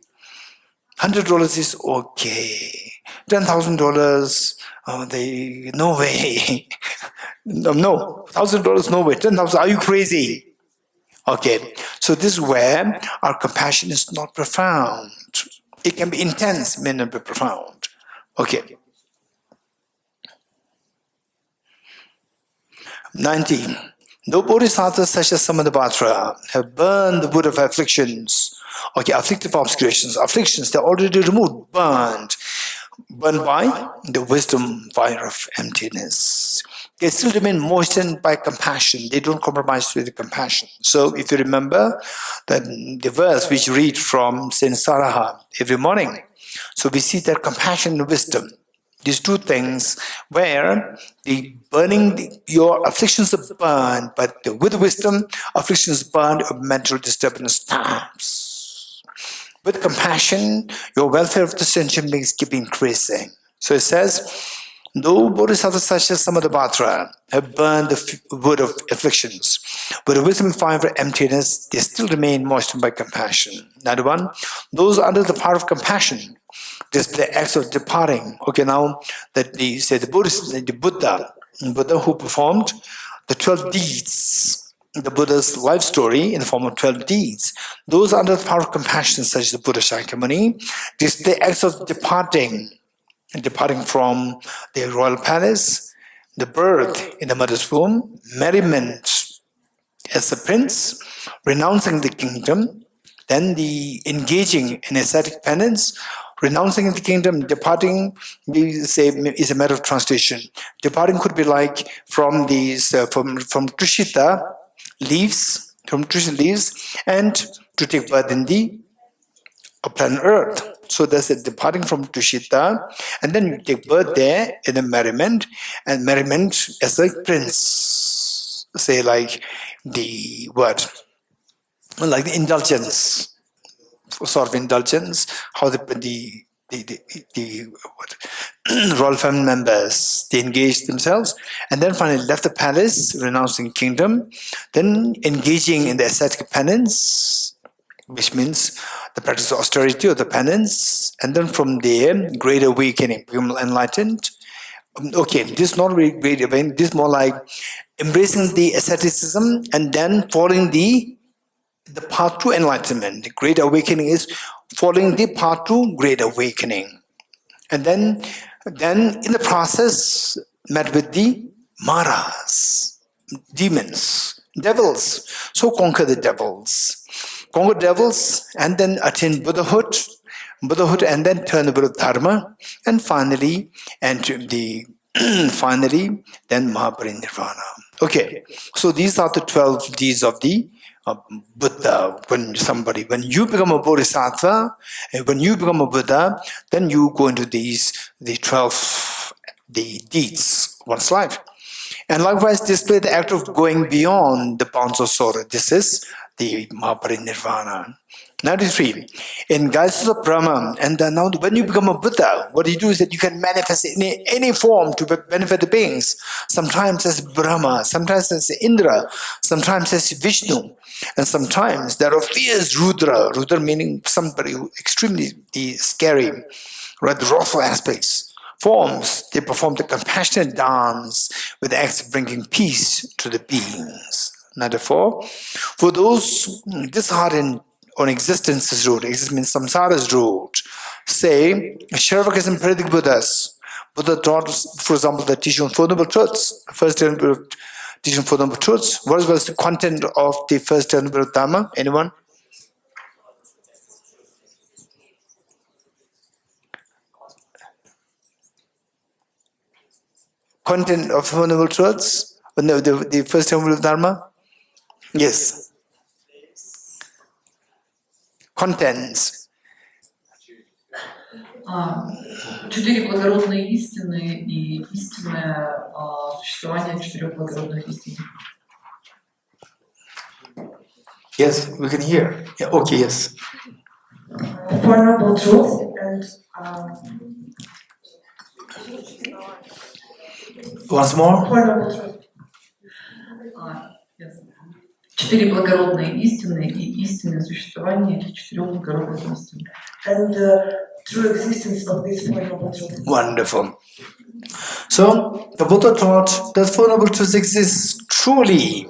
$100 is okay. $10,000, no way. No, $1,000, no way. 10,000, are you crazy? Okay, so this is where our compassion is not profound. It can be intense, may not be profound. Okay. 19. No bodhisattvas such as Samadhivatara have burned the wood of afflictions. Okay, afflictive obscurations. Afflictions, they're already removed, burned. Burned by the wisdom fire of emptiness. They still remain moistened by compassion. They don't compromise with the compassion. So if you remember that the verse which we read from Saint Saraha every morning, so we see that compassion and wisdom, these two things where the burning, your afflictions are burned, but with wisdom, afflictions burned, of mental disturbance stops. With compassion, your welfare of the sentient beings keep increasing. So it says, though bodhisattvas such as Samadhivatara have burned the wood of afflictions, with the wisdom fire of emptiness, they still remain moistened by compassion. Another one, those under the power of compassion display acts of departing. Okay, now that we say the Buddha who performed the 12 deeds, the Buddha's life story in the form of 12 deeds, those under the power of compassion, such as the Buddha Shakyamuni, display acts of departing from the royal palace, the birth in the mother's womb, merriment as a prince, renouncing the kingdom, then the engaging in ascetic penance, renouncing the kingdom, departing, we say, is a matter of translation. Departing could be like from these from Tushita leaves, and to take birth in the planet Earth. So that's it, departing from Tushita, and then you take birth there in a merriment, and merriment as a prince. Say like the what? Like the indulgence. Sort of indulgence, how the royal family members, they engaged themselves, and then finally left the palace, renouncing kingdom, then engaging in the ascetic penance, which means the practice of austerity or the penance, and then from there, great awakening, become enlightened. Okay, this is not really great awakening, this is more like embracing the asceticism and then following the path to enlightenment. Great awakening is following the path to great awakening. And then in the process, met with the maras, demons, devils. So conquer the devils. Conquer devils and then attain Buddhahood, and then turn the Buddha Dharma, and finally enter the then Mahaparinirvana. Okay, so these are the 12 deeds of the Buddha. When you become a bodhisattva, and when you become a Buddha, then you go into the 12 deeds of one's life. And likewise display the act of going beyond the bounds of sorrow. This is the Mahaparinirvana. 93. In guises of Brahma, and now when you become a Buddha, what you do is that you can manifest in any form to benefit the beings. Sometimes as Brahma, sometimes as Indra, sometimes as Vishnu, and sometimes there are fierce Rudra. Rudra meaning somebody who extremely scary, right? The wrathful aspects. Forms, they perform the compassionate dance with acts of bringing peace to the beings. Number 4. For those disheartened on existence's road, existence means samsara's road, say, Sharvakas and Paradik Buddhas. Buddha taught, for example, the teaching of Four Noble Truths, first teaching of Four Noble Truths. What was the content of the first Noble Dharma? Anyone? Content of Four Noble Truths? No, the first Noble Dharma? Yes. Contents. 4 благородные истины и истинное существование 4 благородных истин. Yes, we can hear. Yeah, okay, yes. Four Noble Truths and Once more. Four Noble Truths. Yes. 4 благородные истины и истинное существование 4 благородных истин. And true existence of this Four Noble Truths. Wonderful. So the Buddha taught that Four Noble Truths exist truly.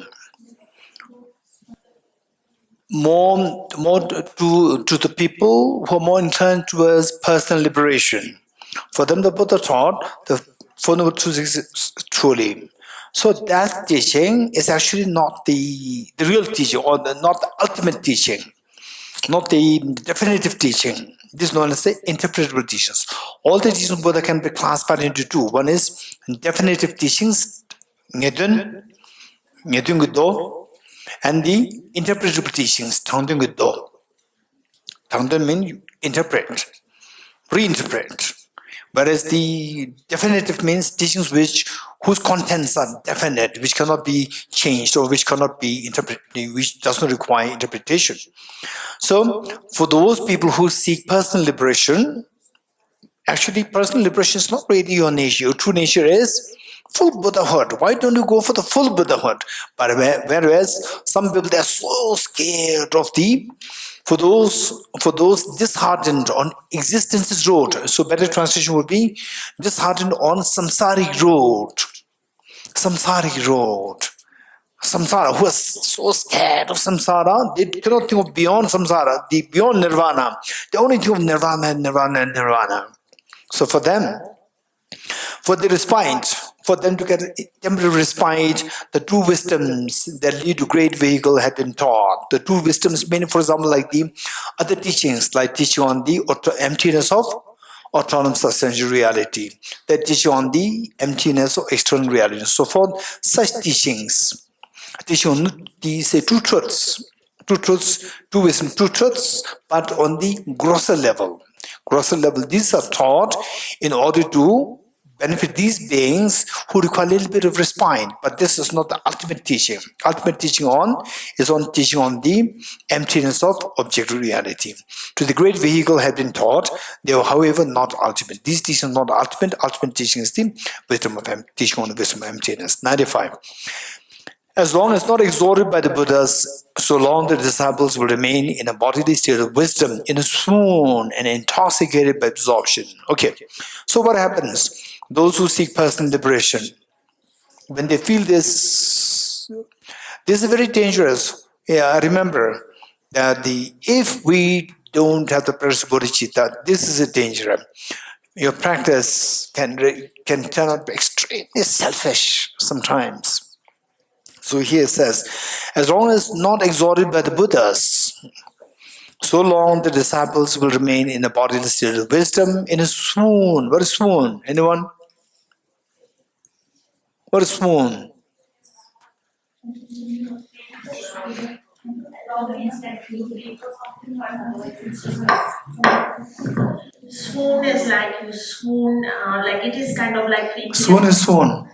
More to the people who are more inclined towards personal liberation. For them, the Buddha taught the Four Noble Truths exist truly. So that teaching is actually not the real teaching, or not the ultimate teaching, not the definitive teaching. This is known as the interpretable teachings. All the teachings of Buddha can be classified into two. One is definitive teachings, ngedun, ngedun, and the interpretable teachings, Tangdun Guddo. Tangdun means interpret, reinterpret. Whereas the definitive means teachings whose contents are definite, which cannot be changed or which cannot be interpreted, which does not require interpretation. So, for those people who seek personal liberation, actually personal liberation is not really your nature. Your true nature is full Buddhahood. Why don't you go for the full Buddhahood? But whereas some people, they are so scared of for those disheartened on existence's road. So better translation would be disheartened on samsaric road. Samsaric road. Samsara, who is so scared of samsara, they cannot think of beyond samsara, beyond nirvana. They only think of nirvana and nirvana and nirvana. So for them, for the respite, for them to get temporary respite, the two wisdoms that lead to great vehicle have been taught. The two wisdoms, meaning, for example, like the other teachings, like teaching on the emptiness of autonomous essential reality, that teaching on the emptiness of external reality. So for such teachings, teaching on these two truths, two wisdoms, two truths, but on the grosser level. Grosser level, these are taught in order to benefit these beings who require a little bit of respite, but this is not the ultimate teaching. Ultimate teaching is on teaching on the emptiness of objective reality. To the great vehicle have been taught, they are however not ultimate. These teachings are not ultimate. Ultimate teaching is the wisdom of teaching on the wisdom of emptiness. 95. As long as not exhorted by the Buddhas, so long the disciples will remain in a bodily state of wisdom, in a swoon and intoxicated by absorption. Okay, so what happens? Those who seek personal liberation, when they feel this is very dangerous. Yeah, I remember that if we don't have the practice of bodhicitta, this is a danger. Your practice can turn out extremely selfish sometimes. So here it says, as long as not exhorted by the Buddhas, so long the disciples will remain in a bodily state of wisdom, in a swoon. What is swoon? Anyone? What is swoon? Swoon is like you swoon, like it is kind of like... Swoon is swoon.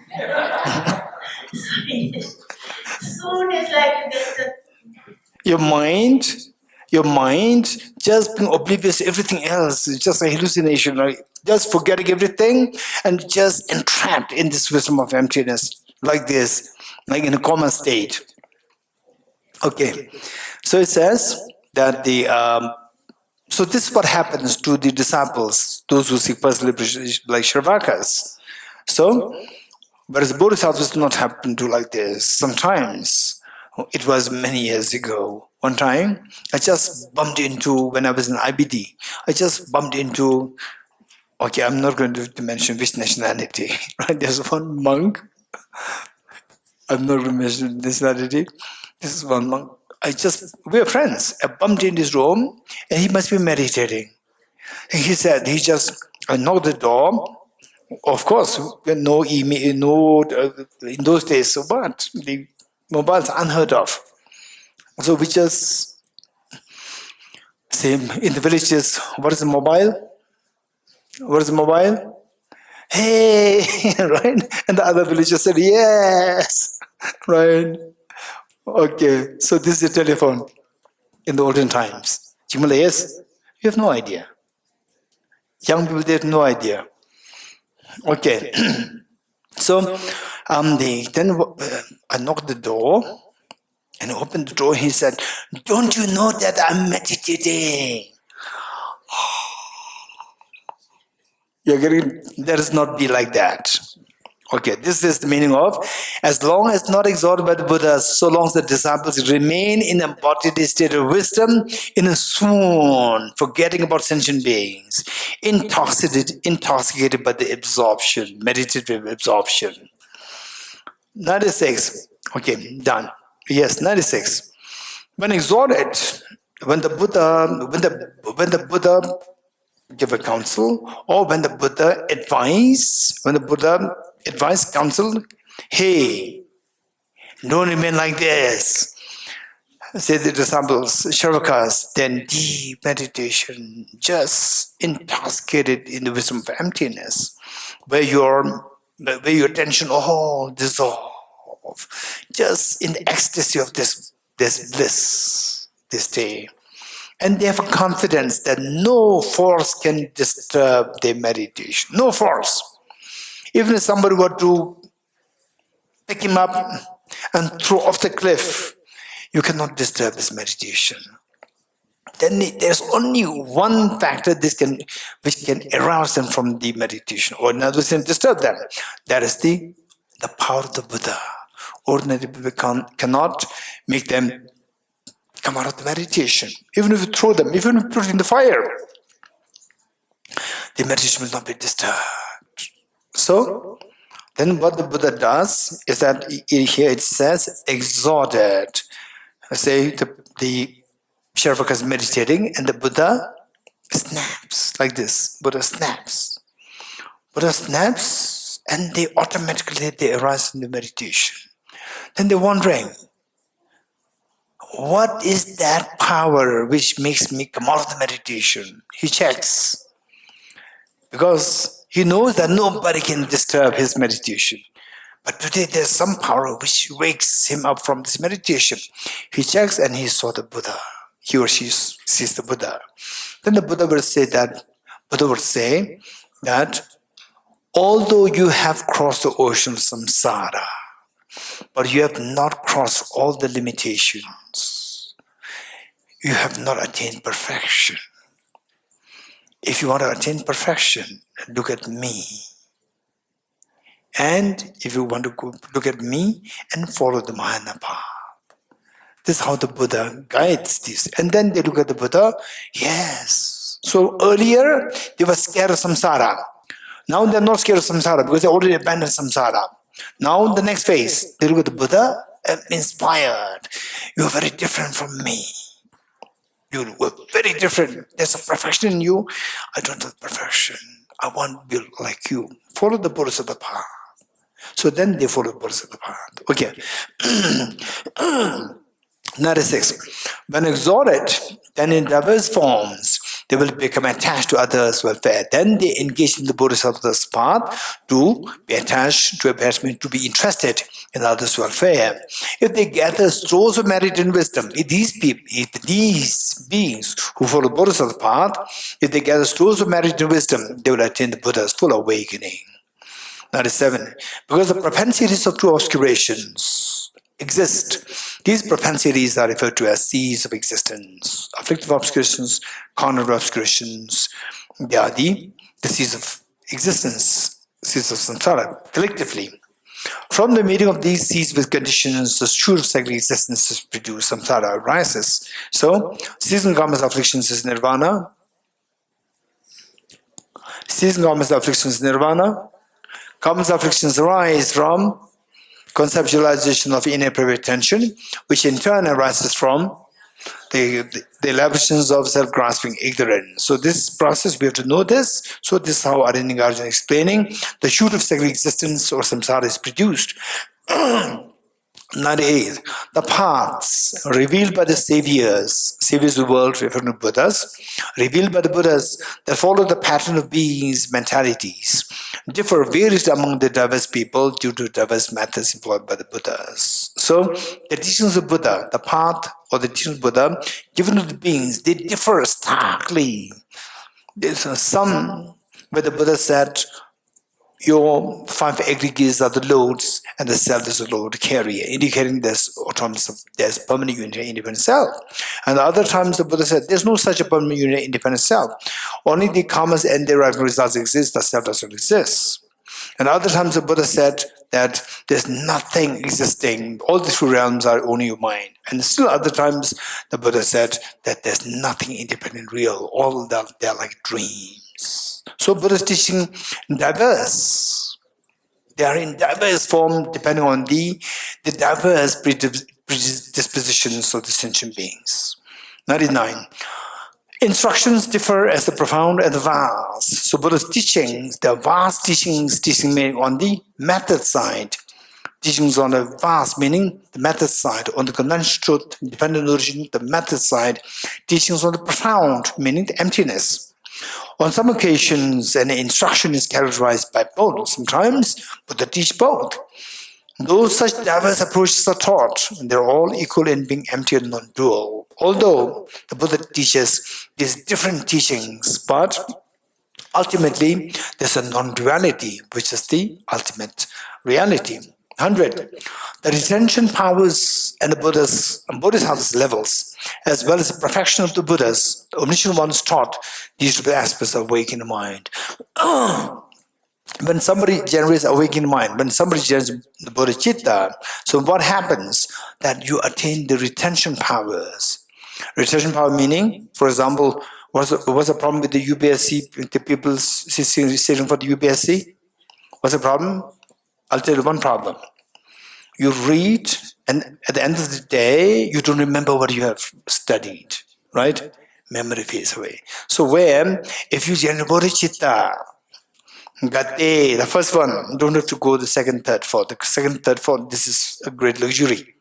Swoon is like you get the... Your mind just being oblivious to everything else. It's just a hallucination, right? Just forgetting everything and just entrapped in this wisdom of emptiness, like this, like in a coma state. Okay, so it says that so this is what happens to the disciples, those who seek personal liberation, like Shravakas. So, whereas the Bodhisattvas do not happen to like this. Sometimes, it was many years ago. One time, I just bumped into, when I was in IBD, okay, I'm not going to mention which nationality, right? There's one monk, I'm not going to mention nationality. This is one monk. We were friends. I bumped in his room, and he must be meditating. And he said, I knocked the door. Of course, no email, in those days, so what? The mobile's unheard of. So we just say in the villages, what is a mobile? What is a mobile? Hey, right? And the other villagers said, yes, right? Okay, so this is a telephone in the olden times. Chimala, yes? You have no idea. Young people, they have no idea. Okay, so then I knocked the door and opened the door. He said, don't you know that I'm meditating? Let us not be like that. Okay, this is the meaning of, as long as not exalted by the Buddha, so long as the disciples remain in embodied state of wisdom, in a swoon, forgetting about sentient beings, intoxicated by the absorption, meditative absorption. 96. Okay, done. Yes, 96. When exalted, when the Buddha give a counsel, or when the Buddha advise counsel, hey, don't remain like this. Say the disciples, Shravakas, then deep meditation, just intoxicated in the wisdom of emptiness, where your attention all dissolve, just in the ecstasy of this bliss, this day. And they have a confidence that no force can disturb their meditation. No force. Even if somebody were to pick him up and throw off the cliff, you cannot disturb his meditation. Then there's only one factor which can arouse them from the meditation, or in other words, disturb them. That is the power of the Buddha. Ordinary people cannot make them come out of the meditation. Even if you throw them, even if you put it in the fire, the meditation will not be disturbed. So, then what the Buddha does is that here it says, exalted. Say the Shervaka is meditating and the Buddha snaps like this. Buddha snaps. Buddha snaps and they arise from the meditation. Then they're wondering, what is that power which makes me come out of the meditation? He checks. Because he knows that nobody can disturb his meditation. But today there's some power which wakes him up from this meditation. He checks and he saw the Buddha. He or she sees the Buddha. Then the Buddha will say that although you have crossed the ocean of samsara, but you have not crossed all the limitations. You have not attained perfection. If you want to attain perfection, look at me. And if you want to look at me and follow the Mahayana path. This is how the Buddha guides this. And then they look at the Buddha, yes. So earlier, they were scared of samsara. Now they're not scared of samsara because they already abandoned samsara. Now the next phase, they look at the Buddha, I'm inspired. You're very different from me. You were very different. There's a perfection in you. I don't have perfection. I want to be like you. Follow the Bodhisattva path. So then they follow the Bodhisattva path. Okay. 96. When exalted, then in diverse forms, they will become attached to others' welfare. Then they engage in the Bodhisattva's path to be attached to a attachment, to be interested in others' welfare. If they gather stores of merit and wisdom, if these beings who follow the Bodhisattva path, if they gather stores of merit and wisdom, they will attain the Buddha's full awakening. 97. Because the propensities of two obscurations exist. These propensities are referred to as seeds of existence. Afflictive obscurations, carnal obscurations, they are the seeds of existence, seeds of samsara, collectively. From the meeting of these seeds with conditions, the shoot of cyclic existence is produced, samsara arises. So, seeds and karmas afflictions is nirvana. Seeds and karmas afflictions is nirvana. Karmas afflictions arise from conceptualization of inappropriate attention, which in turn arises from the elaborations of self-grasping ignorance. So this process, we have to know this. So this is how Arjuna is explaining the shoot of cyclic existence or samsara is produced. 98. The paths revealed by the saviors of the world, referring to Buddhas, revealed by the Buddhas that follow the pattern of beings' mentalities, differ various among the diverse people due to diverse methods employed by the Buddhas. So, the teachings of Buddha, the path or the teachings of Buddha given to the beings, they differ starkly. There's some where the Buddha said, your 5 aggregates are the loads, and the self is a load carrier, indicating there's autonomous, there's permanent unity, independent self. And the other times the Buddha said, there's no such a permanent unity, independent self. Only the karmas and their results exist, the self doesn't exist. And other times the Buddha said that there's nothing existing, all the three realms are only your mind. And still other times the Buddha said that there's nothing independent real, all that they're like dreams. So Buddha's teaching diverse. They are in diverse form depending on the diverse predispositions of the sentient beings. 99. Instructions differ as the profound and the vast. So Buddha's teachings, the vast teachings, teaching on the method side. Teachings on the vast, meaning the method side. On the condensed truth, dependent origin, the method side. Teachings on the profound, meaning the emptiness. On some occasions, an instruction is characterized by both. Sometimes Buddha teach both. Though such diverse approaches are taught, they're all equal in being empty and non-dual. Although the Buddha teaches these different teachings, but ultimately there's a non-duality, which is the ultimate reality. 100. The retention powers and the Buddha's and Bodhisattva's levels, as well as the perfection of the Buddhas, the omniscient ones taught these to be aspects of awakening mind. When somebody generates awakening mind, when somebody generates the bodhicitta, so what happens? That you attain the retention powers. Retention power meaning, for example, what's the problem with the UPSC, with the people sitting for the UPSC? What's the problem? I'll tell you one problem. You read, and at the end of the day, you don't remember what you have studied, right? Memory fades away. So where, if you generate bodhicitta, Gate, the first one, you don't have to go the second, third, fourth. The second, third, fourth, this is a great luxury.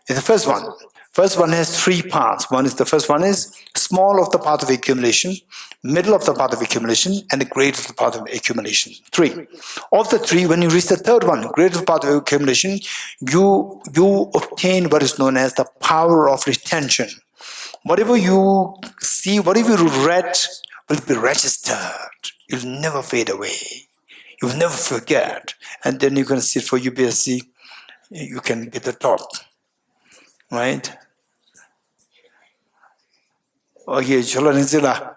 It's the first one. First one has three parts. The first one is small of the path of accumulation, middle of the path of accumulation, and the great of the path of accumulation. 3. Of the 3, when you reach the third one, great of the path of accumulation, you obtain what is known as the power of retention. Whatever you see, whatever you read will be registered. It will never fade away. You will never forget. And then you can sit for UPSC, you can get the top. Right? Okay, if you're the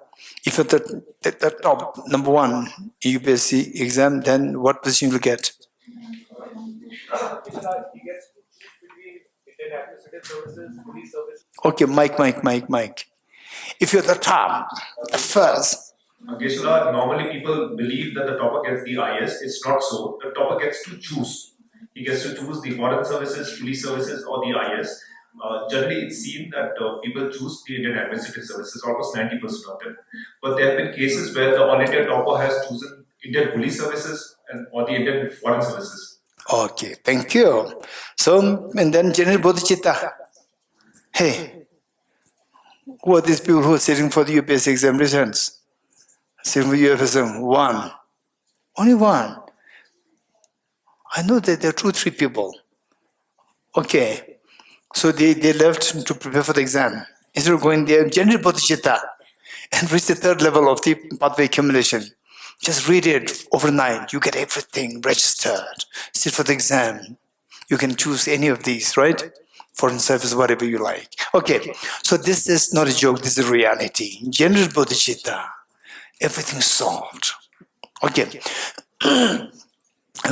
top, number one, UPSC exam, then what position you will get? Okay, Mike. If you're the top, first. Geshe, normally people believe that the topper gets the IS. It's not so. The topper gets to choose. He gets to choose the foreign services, police services, or the IS. Generally, it's seen that people choose the Indian administrative services, almost 90% of them. But there have been cases where the All India topper has chosen Indian police services or the Indian foreign services. Okay, thank you. So, and then General Bodhicitta. Hey, who are these people who are sitting for the UPSC examinations? Sitting for UPSC, one. Only one. I know that there are 2-3 people. Okay. So they left to prepare for the exam. Instead of going there, General Bodhicitta, and reach the third level of the pathway accumulation. Just read it overnight. You get everything registered. Sit for the exam. You can choose any of these, right? Foreign service, whatever you like. Okay, so this is not a joke, this is reality. General Bodhicitta, everything solved. Okay.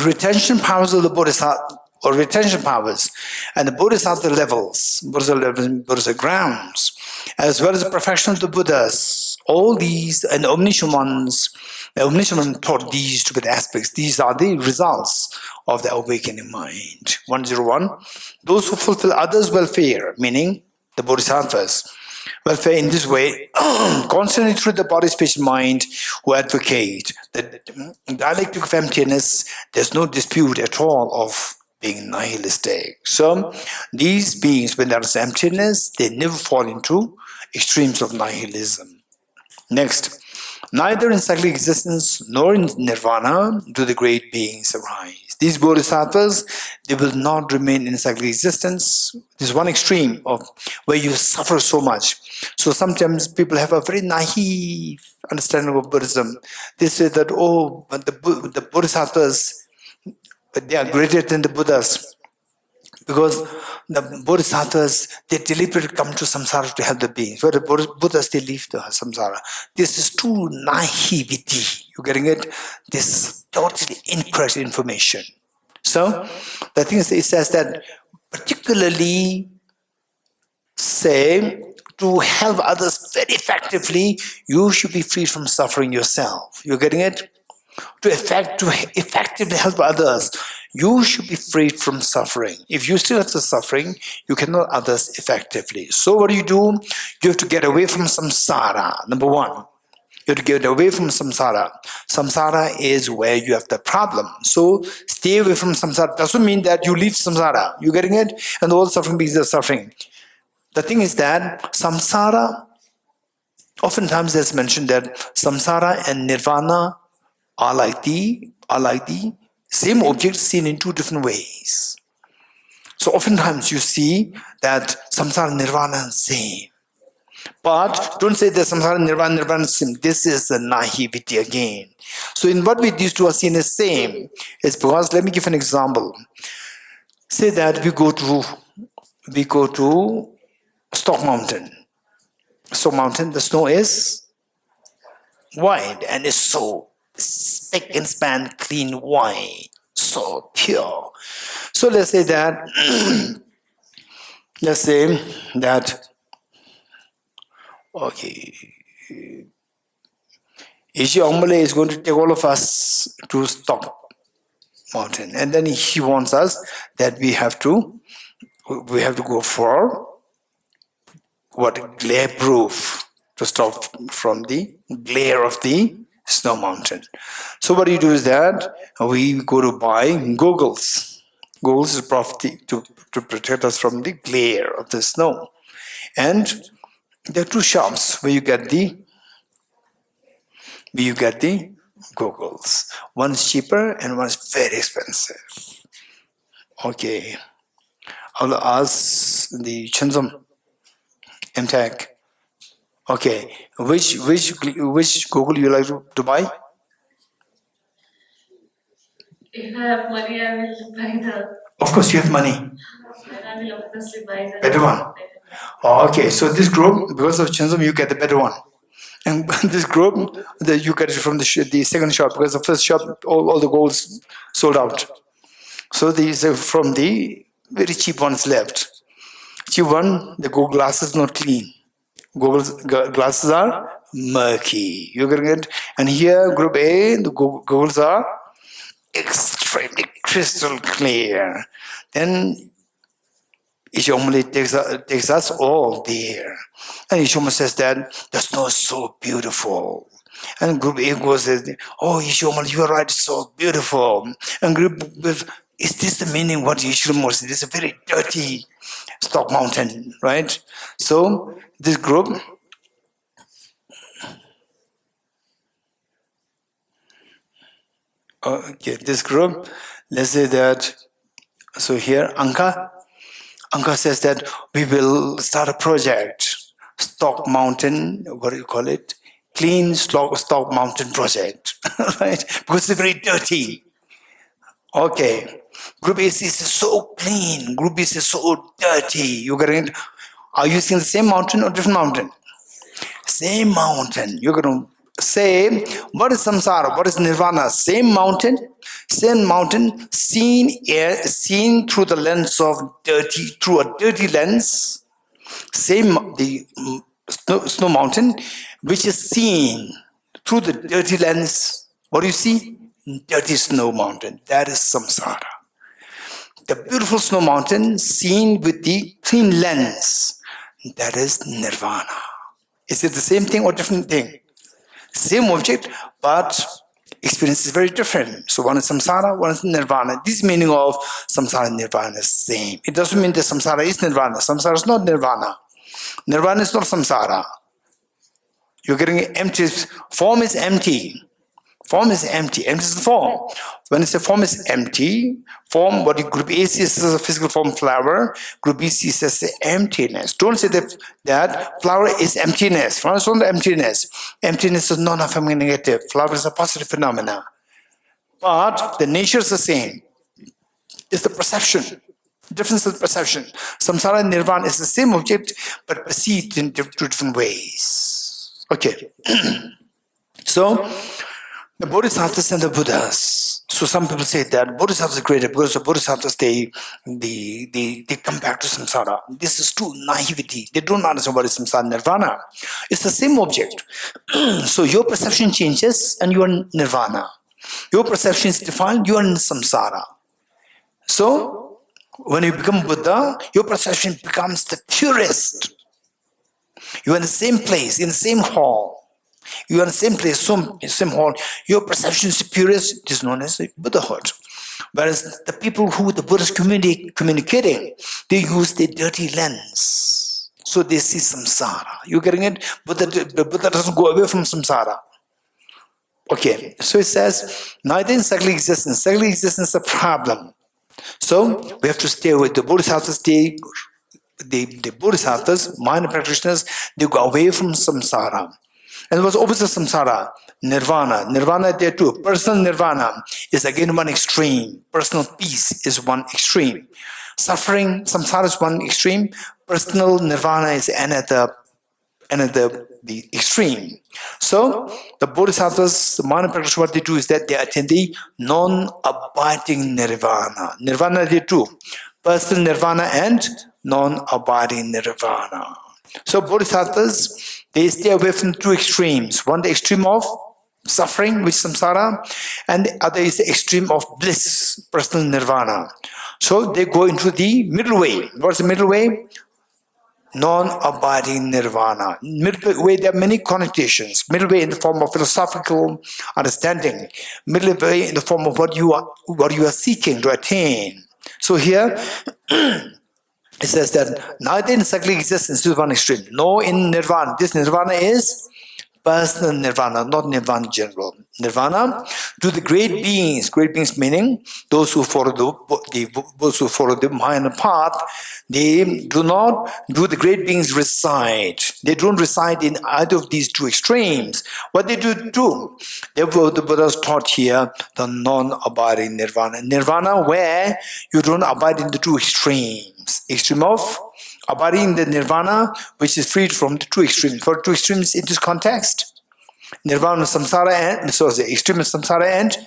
Retention powers of the Bodhisattva, or retention powers, and the Bodhisattva levels, Bodhisattva grounds, as well as the perfection of the Buddhas, all these, and the omniscient ones taught these to be the aspects. These are the results of the awakening mind. 101. Those who fulfill others' welfare, meaning the Bodhisattvas, welfare in this way, constantly through the body, speech, and mind, who advocate the dialectic of emptiness. There's no dispute at all of being nihilistic. So these beings, when there is emptiness, they never fall into extremes of nihilism. Next, neither in cyclic existence nor in nirvana do the great beings arise. These bodhisattvas, they will not remain in cyclic existence. There's one extreme of where you suffer so much. So sometimes people have a very naive understanding of Buddhism. They say that, oh, but the bodhisattvas but they are greater than the Buddhas. Because the Bodhisattvas, they deliberately come to samsara to help the beings. Where the Buddhas, they leave the samsara. This is true naivety. You getting it? This is totally incorrect information. So, the thing is, it says that particularly, say, to help others very effectively, you should be free from suffering yourself. You're getting it? To effectively help others, you should be freed from suffering. If you still have the suffering, you cannot help others effectively. So what do? You have to get away from samsara, number one. You have to get away from samsara. Samsara is where you have the problem. So stay away from samsara. Doesn't mean that you leave samsara. You getting it? And all suffering beings are suffering. The thing is that samsara, oftentimes there's mentioned that samsara and nirvana are like the same object seen in two different ways. So oftentimes you see that samsara and nirvana are the same. But don't say that samsara and nirvana is same. This is the naivety again. So in what way these two are seen as same is because, let me give an example. Say that we go to Stock Mountain. Stock Mountain, the snow is white and it's so spick and span clean white, so pure. So let's say that okay, Geshe Dorji is going to take all of us to Stock Mountain, and then he wants us that we have to go for what, glare proof, to stop from the glare of the snow mountain. So what you do is that we go to buy goggles. Goggles is to protect us from the glare of the snow. And there are two shops where you get the goggles. One is cheaper and one is very expensive. Okay, I'll ask the Chunzum MTech. Okay, which Google you like to buy? If I have money, I will buy the. Of course, you have money. Then I will obviously buy the Better one. Oh, okay, so this group, because of Chenzum, you get the better one. And this group, you get it from the second shop, because the first shop, all the golds sold out. So these are from the very cheap ones left. Cheap one, the Google glasses not clean. Glasses are murky. You're getting it? And here, group A, the goggles are extremely crystal clear. Then Geshe takes us all there. And Geshe says that the snow is so beautiful. And group A goes, oh, Geshe, you are right, so beautiful. And group B, is this the meaning what Geshe said? This is a very dirty Stock Mountain, right? So this group, let's say that, so here Anka says that we will start a project, Stock Mountain, what do you call it? Clean Stock Mountain project, right? Because it's very dirty. Okay. Group A is so clean. Group B is so dirty. You getting it? Are you seeing the same mountain or different mountain? Same mountain. You're going to say, what is samsara? What is nirvana? Same mountain seen through the lens of through a dirty lens. Same, the snow mountain, which is seen through the dirty lens. What do you see? Dirty snow mountain. That is samsara. The beautiful snow mountain seen with the clean lens. That is nirvana. Is it the same thing or different thing? Same object, but experience is very different. So one is samsara, one is nirvana. This meaning of samsara and nirvana is same. It doesn't mean that samsara is nirvana. Samsara is not nirvana. Nirvana is not samsara. You're getting empty. Form is empty. Form is empty. Empty is the form. When I say form is empty, form, what group A sees as a physical form, flower, group B sees as emptiness. Don't say that flower is emptiness. Flower is not emptiness. Emptiness is not a negative. Flower is a positive phenomena. But the nature is the same. It's the perception. Difference in perception. Samsara and nirvana is the same object, but perceived in two different ways. Okay. So, the Bodhisattvas and the Buddhas. So some people say that Bodhisattvas are greater because the Bodhisattvas, they come back to samsara. This is true naivety. They don't understand what is samsara nirvana. It's the same object. So your perception changes and you are in nirvana. Your perception is defined, you are in samsara. So, when you become Buddha, your perception becomes the purest. You are in the same place, in the same hall. You are in the same place, same hall. Your perception is the purest. It is known as Buddhahood. Whereas the people who the Buddha is communicating, they use their dirty lens. So they see samsara. You getting it? The Buddha doesn't go away from samsara. Okay, so it says, neither in cyclic existence. Cyclic existence is a problem. So we have to stay away. The Bodhisattvas, the Bodhisattvas, minor practitioners, they go away from samsara. And what's opposite samsara? Nirvana. Nirvana there too. Personal nirvana is again one extreme. Personal peace is one extreme. Suffering, samsara is one extreme. Personal nirvana is another the extreme. So the Bodhisattvas, the minor practitioners, what they do is that they attain the non-abiding nirvana. Nirvana they do. Personal nirvana and non-abiding nirvana. So Bodhisattvas, they stay away from two extremes. One, the extreme of suffering, which is samsara, and the other is the extreme of bliss, personal nirvana. So they go into the middle way. What's the middle way? Non-abiding nirvana. Middle way, there are many connotations. Middle way in the form of philosophical understanding. Middle way in the form of what you are seeking to attain. So here, it says that neither in cyclic existence is one extreme, nor in nirvana. This nirvana is personal nirvana, not nirvana general. Nirvana to the great beings meaning those who follow the minor path, they do not do the great beings reside. They don't reside in either of these two extremes. What they do, therefore the Buddha's taught here the non-abiding nirvana. Nirvana where you don't abide in the two extremes. Extreme of abiding in the nirvana, which is freed from the two extremes. For two extremes in this context, nirvana samsara and so the extreme of samsara and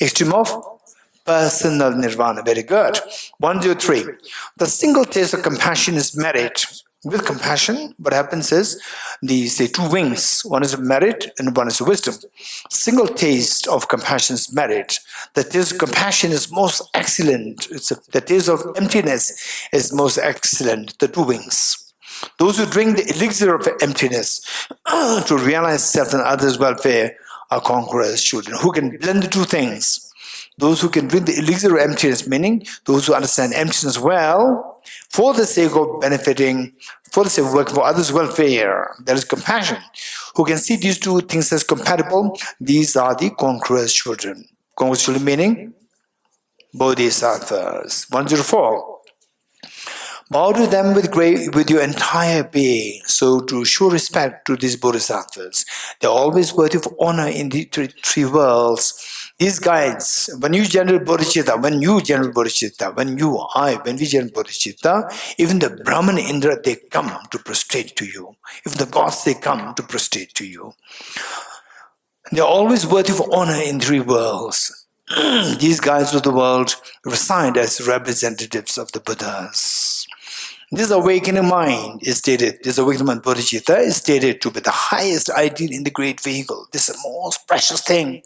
extreme of personal nirvana. Very good. 103. The single taste of compassion is merit. With compassion, what happens is these two wings. One is merit and one is wisdom. Single taste of compassion is merit. The taste of compassion is most excellent. The taste of emptiness is most excellent. The two wings. Those who drink the elixir of emptiness to realize self and others' welfare are conquerors' children who can blend the two things. Those who can drink the elixir of emptiness, meaning those who understand emptiness well, for the sake of benefiting, for the sake of working for others' welfare, there is compassion. Who can see these two things as compatible, these are the conquerors' children. Conquerors' children meaning Bodhisattvas. 104. Bow to them with your entire being. So to show respect to these Bodhisattvas, they're always worthy of honor in the three worlds. These guides, when you generate bodhicitta, when we generate bodhicitta, even the Brahman Indra, they come to prostrate to you. Even the gods, they come to prostrate to you. They're always worthy of honor in three worlds. These guides of the world reside as representatives of the Buddhas. This awakening mind is stated, this awakening mind bodhicitta is stated to be the highest ideal in the great vehicle. This is the most precious thing.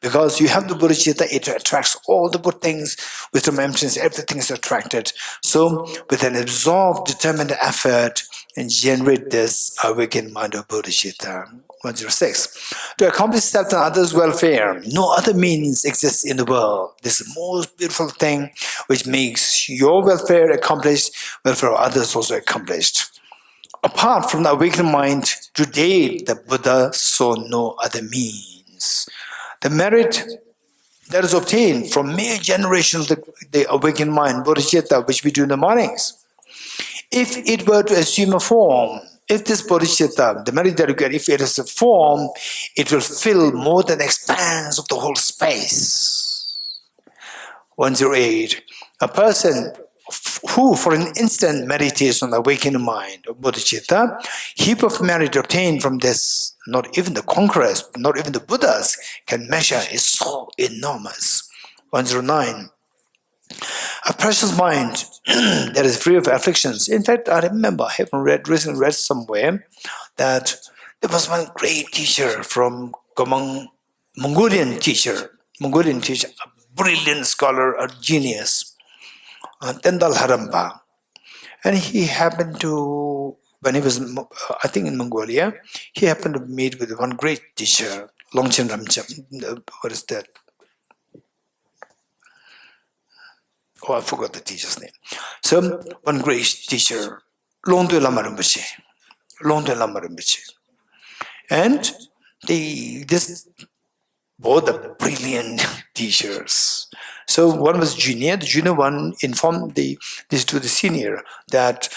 Because you have the bodhicitta, it attracts all the good things, wisdom, emptiness, everything is attracted. So, with an absorbed, determined effort, and generate this awakened mind of bodhicitta. 106. To accomplish self and others' welfare, no other means exists in the world. This is the most beautiful thing which makes your welfare accomplished, welfare of others also accomplished. Apart from the awakened mind, today the Buddha saw no other means. The merit that is obtained from mere generation of the awakened mind, bodhicitta, which we do in the mornings, if it were to assume a form, if this bodhicitta, the merit that you get, if it is a form, it will fill more than the expanse of the whole space. 108. A person who for an instant meditates on the awakened mind of bodhicitta, heap of merit obtained from this, not even the conquerors, not even the Buddhas can measure, is so enormous. 109. A precious mind that is free of afflictions. In fact, I remember having recently read somewhere that there was one great teacher from Mongolian teacher, a brilliant scholar, a genius, Tendal Haramba. And he happened to, when he was, I think in Mongolia, he happened to meet with one great teacher, Longchen Ramcham. What is that? Oh, I forgot the teacher's name. So, one great teacher, Longde Lama Rinpoche. And both the brilliant teachers. So one was junior. The junior one informed this to the senior that,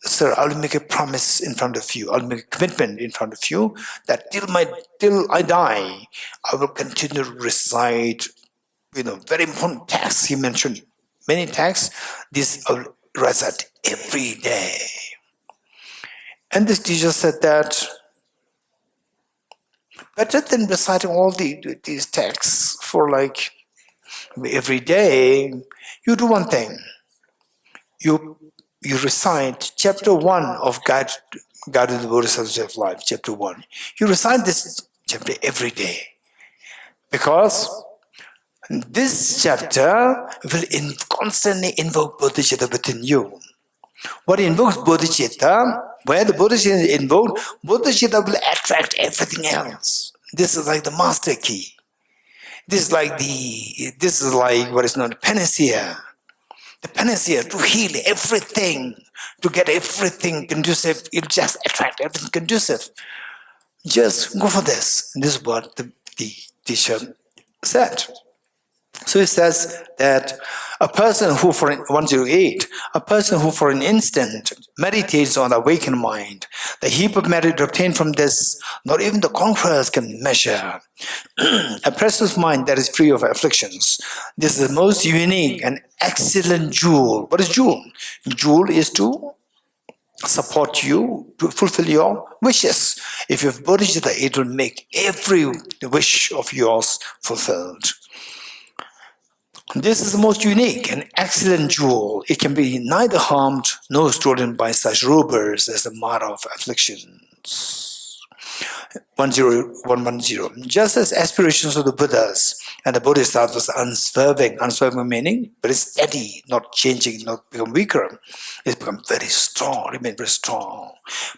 sir, I'll make a promise in front of you. I'll make a commitment in front of you that till I die, I will continue to recite, very important texts. He mentioned many texts. This I will recite every day. And this teacher said that, better than reciting all these texts for like every day, you do one thing. You recite chapter 1 of Guide to the Bodhisattva's of Life, chapter 1. You recite this chapter every day. Because this chapter will constantly invoke bodhicitta within you. What invokes bodhicitta, where the bodhicitta is invoked, bodhicitta will attract everything else. This is like the master key. This is like what is known as panacea. The panacea to heal everything, to get everything conducive. It'll just attract everything conducive. Just go for this. And this is what the teacher said. So it says that a person who for 108, a person who for an instant meditates on the awakened mind, the heap of merit obtained from this, not even the conquerors can measure. A precious mind that is free of afflictions. This is the most unique and excellent jewel. What is jewel? Jewel is to support you, to fulfill your wishes. If you have bodhicitta, it will make every wish of yours fulfilled. This is the most unique and excellent jewel. It can be neither harmed nor stolen by such robbers as the mark of afflictions. 110. Just as aspirations of the Buddhas and the Bodhisattvas are unswerving meaning very steady, not changing, not become weaker, it's become very strong, remain very strong.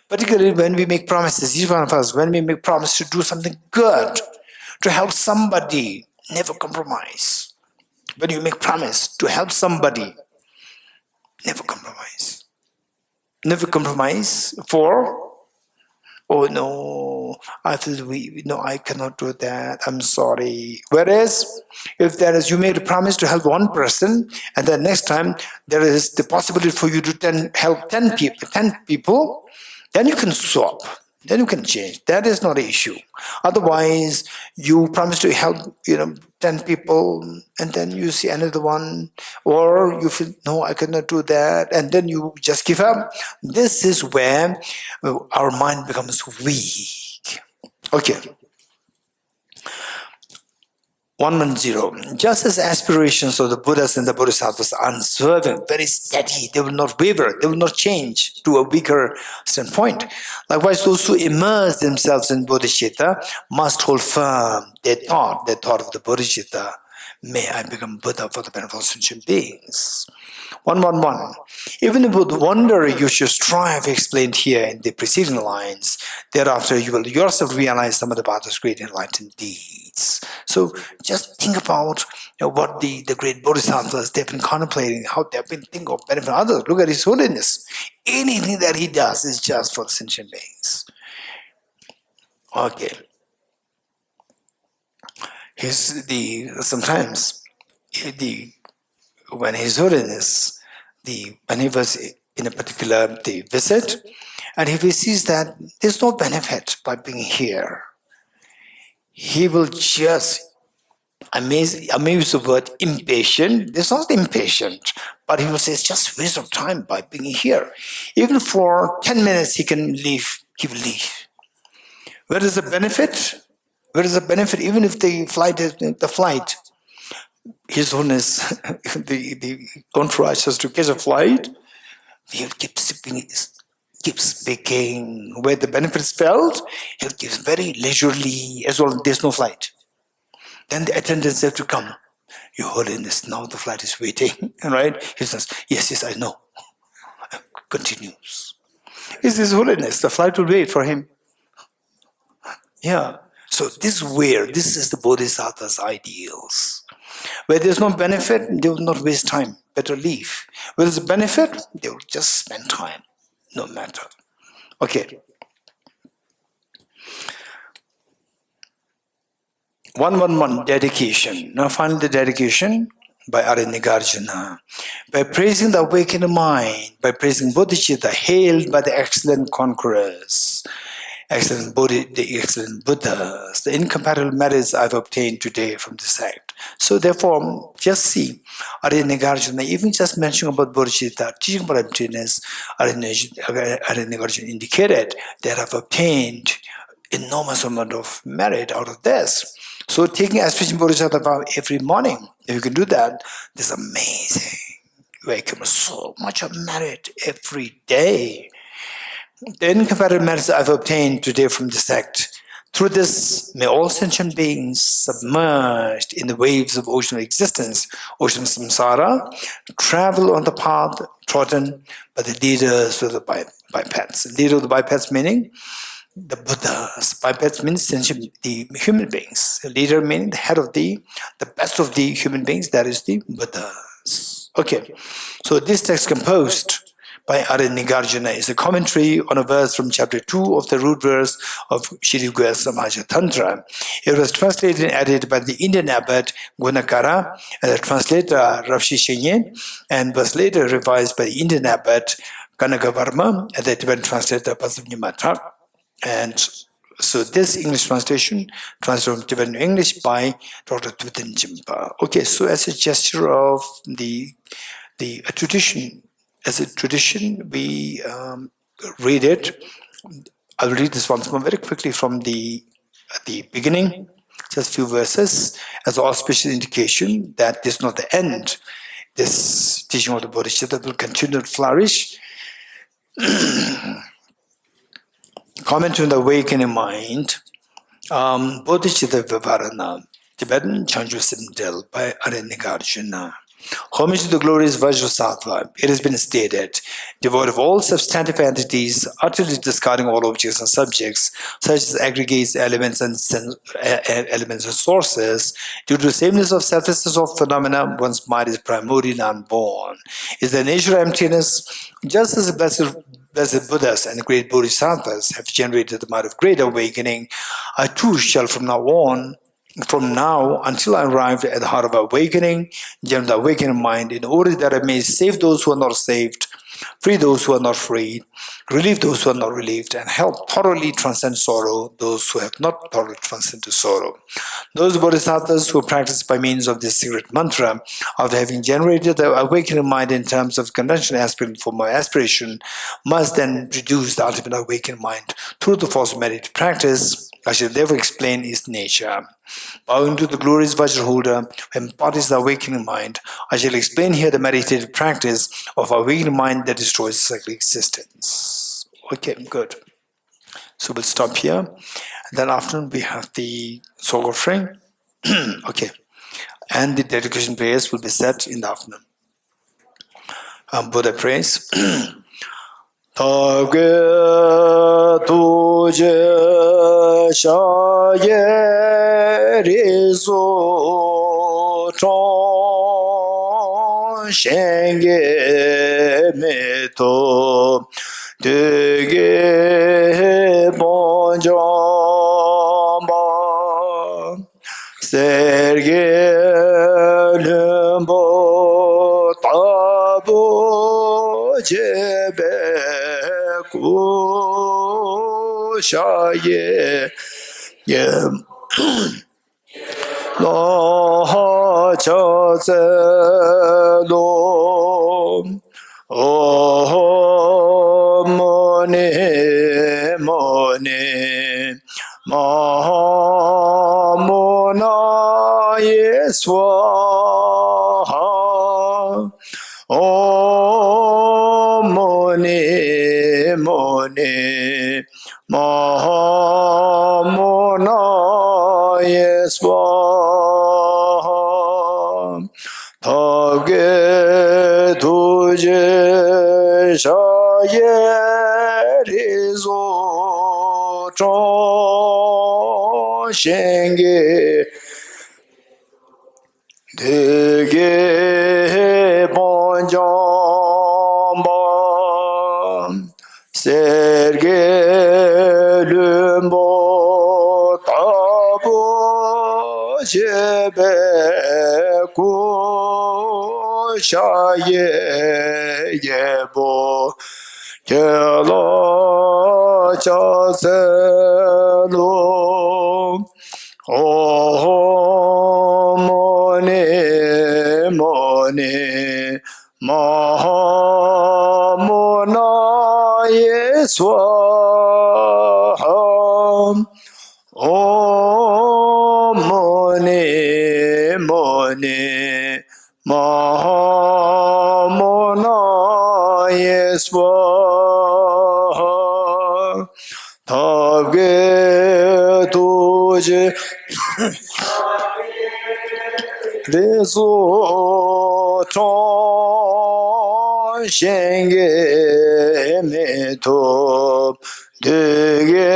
Particularly when we make promises, each one of us, when we make promise to do something good, to help somebody, never compromise. When you make promise to help somebody, never compromise. Never compromise for, oh no, I feel weak, no, I cannot do that, I'm sorry. Whereas, if there is, you made a promise to help one person, and then next time there is the possibility for you to help 10 people, then you can swap. Then you can change. That is not an issue. Otherwise, you promise to help, 10 people, and then you see another one, or you feel, no, I cannot do that, and then you just give up. This is where our mind becomes weak. Okay. 110. Just as aspirations of the Buddhas and the Bodhisattvas are unswerving, very steady, they will not waver, they will not change to a weaker standpoint. Likewise, those who immerse themselves in bodhicitta must hold firm their thought of the bodhicitta. May I become Buddha for the benefit of sentient beings. 111. Even with wonder you should strive, explained here in the preceding lines. Thereafter, you will yourself realize some of the Buddha's great enlightened deeds. So just think about what the great bodhisattvas, they've been contemplating, how they've been thinking of benefit of others. Look at his holiness. Anything that he does is just for the sentient beings. Okay. When His Holiness, when he was in a particular visit, and if he sees that there's no benefit by being here, he will just I may use the word impatient. This is not impatient, but he will say it's just waste of time by being here. Even for 10 minutes he can leave, he will leave. Where is the benefit? Where is the benefit? Even if the flight, His Holiness, the entourage has to catch a flight, he'll keep speaking. Where the benefit is felt, he'll give very leisurely, as well, there's no flight. Then the attendants have to come. Your Holiness, now the flight is waiting, right? He says, yes, I know. Continues. It's His Holiness, the flight will wait for him. Yeah. So this is the Bodhisattva's ideals. Where there's no benefit, they will not waste time. Better leave. Where there's a benefit, they will just spend time, no matter. Okay. 111 dedication. Now finally the dedication by Arinigarjuna. By praising the awakened mind, by praising Bodhicitta, hailed by the excellent conquerors, the excellent Buddhas, the incomparable merits I've obtained today from this act. So therefore, just see, Arinigarjuna, even just mentioning about Bodhicitta, teaching about emptiness, Arinigarjuna indicated that I've obtained enormous amount of merit out of this. So taking aspiration Bodhisattva every morning, if you can do that, this is amazing. You accumulate so much of merit every day. The incomparable merits I've obtained today from this act. Through this, may all sentient beings submerged in the waves of ocean of existence, ocean of samsara, travel on the path trodden by the leaders of the bipeds. The leader of the bipeds meaning the Buddhas. Bipeds means the human beings. The leader meaning the head of the best of the human beings, that is the Buddhas. Okay, so this text composed by Arinigarjuna is a commentary on a verse from chapter 2 of the root verse of Shri Guya Samaja Tantra. It was translated and edited by the Indian abbot Gunakara and the translator Ravshi Shenye, and was later revised by the Indian abbot Kanagavarma and the Tibetan translator Pasavnyamatra. And so this English translation, translated from Tibetan English by Dr. Twitin Jimpa. Okay, so as a gesture of the tradition, we read it. I'll read this once more very quickly from the beginning, just a few verses, as an auspicious indication that this is not the end. This teaching of the Bodhicitta will continue to flourish. Comment on the awakening mind. Bodhicittavivarana, Tibetan Chanju Simdel by Arinigarjuna. Homage to the glorious Vajrasattva, it has been stated, devoid of all substantive entities, utterly discarding all objects and subjects, such as aggregates, elements and sources, due to the sameness of selflessness of phenomena, one's mind is primordial and unborn. Is the nature of emptiness, just as the blessed Buddhas and the great Bodhisattvas have generated the mind of great awakening, I too shall from now until I arrive at the heart of awakening, generate the awakening mind, in order that I may save those who are not saved, free those who are not freed, relieve those who are not relieved, and help thoroughly transcend sorrow those who have not thoroughly transcended sorrow. Those Bodhisattvas who practice by means of this secret mantra, after having generated the awakening mind in terms of conventional aspiration, must then produce the ultimate awakening mind through the force of meditative practice. I shall therefore explain its nature. Bowing to the glorious Vajra holder who embodies the awakening mind, I shall explain here the meditative practice of awakening mind that destroys cyclic existence. Okay, good. So we'll stop here. And then after we have the soul offering. Okay. And the dedication prayers will be said in the afternoon. Buddha prays. Tage tuje shaye rizo chon shenge meto dege bonjamba serge lumbo tabu jebe shaye yem lo lo Om Mani Mani Mahamunaya Swaha Om Mani Mani Mahamunaya Swaha Thage Tuje Shaye Rizo Chon Shenge Dege Bonjamba Serge Lumbo Tabo Jebe Shaye Yebo Kelo Chaselo Om Mani Mani Mahamunaya Swaha Om Mani Mani Mahamunaya Swaha Thage Tuje Rezo Chon Shenge Meto Dege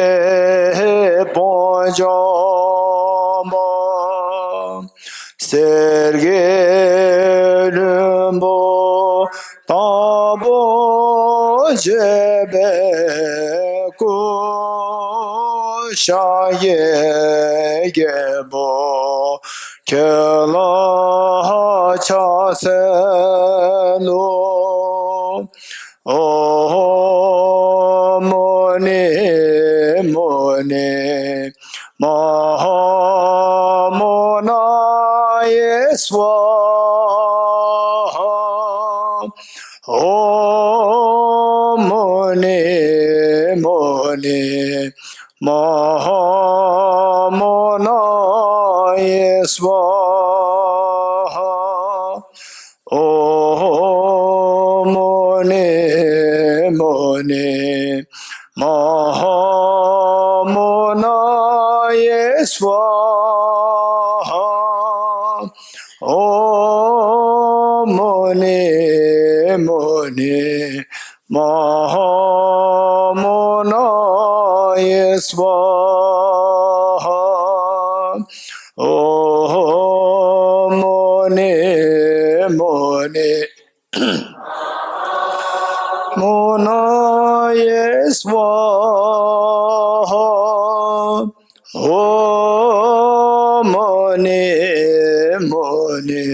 Ponjamba Serge Lumbo Tabo Jebe Shaye Gebo Kela Chaselo Om Mani Mani Mahamunaya Swaha Om Mani Mani Mahamunaya Swaha Om Mani Mani Mahamunaya Swaha Om Mani Mani Mahamunaya Swaha Om Mani Mani Munaya Swaha Om Mani Mani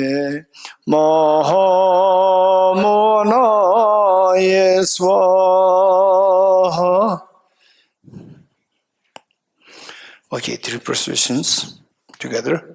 Mahamunaya Swaha. Okay, 3 persuasions together.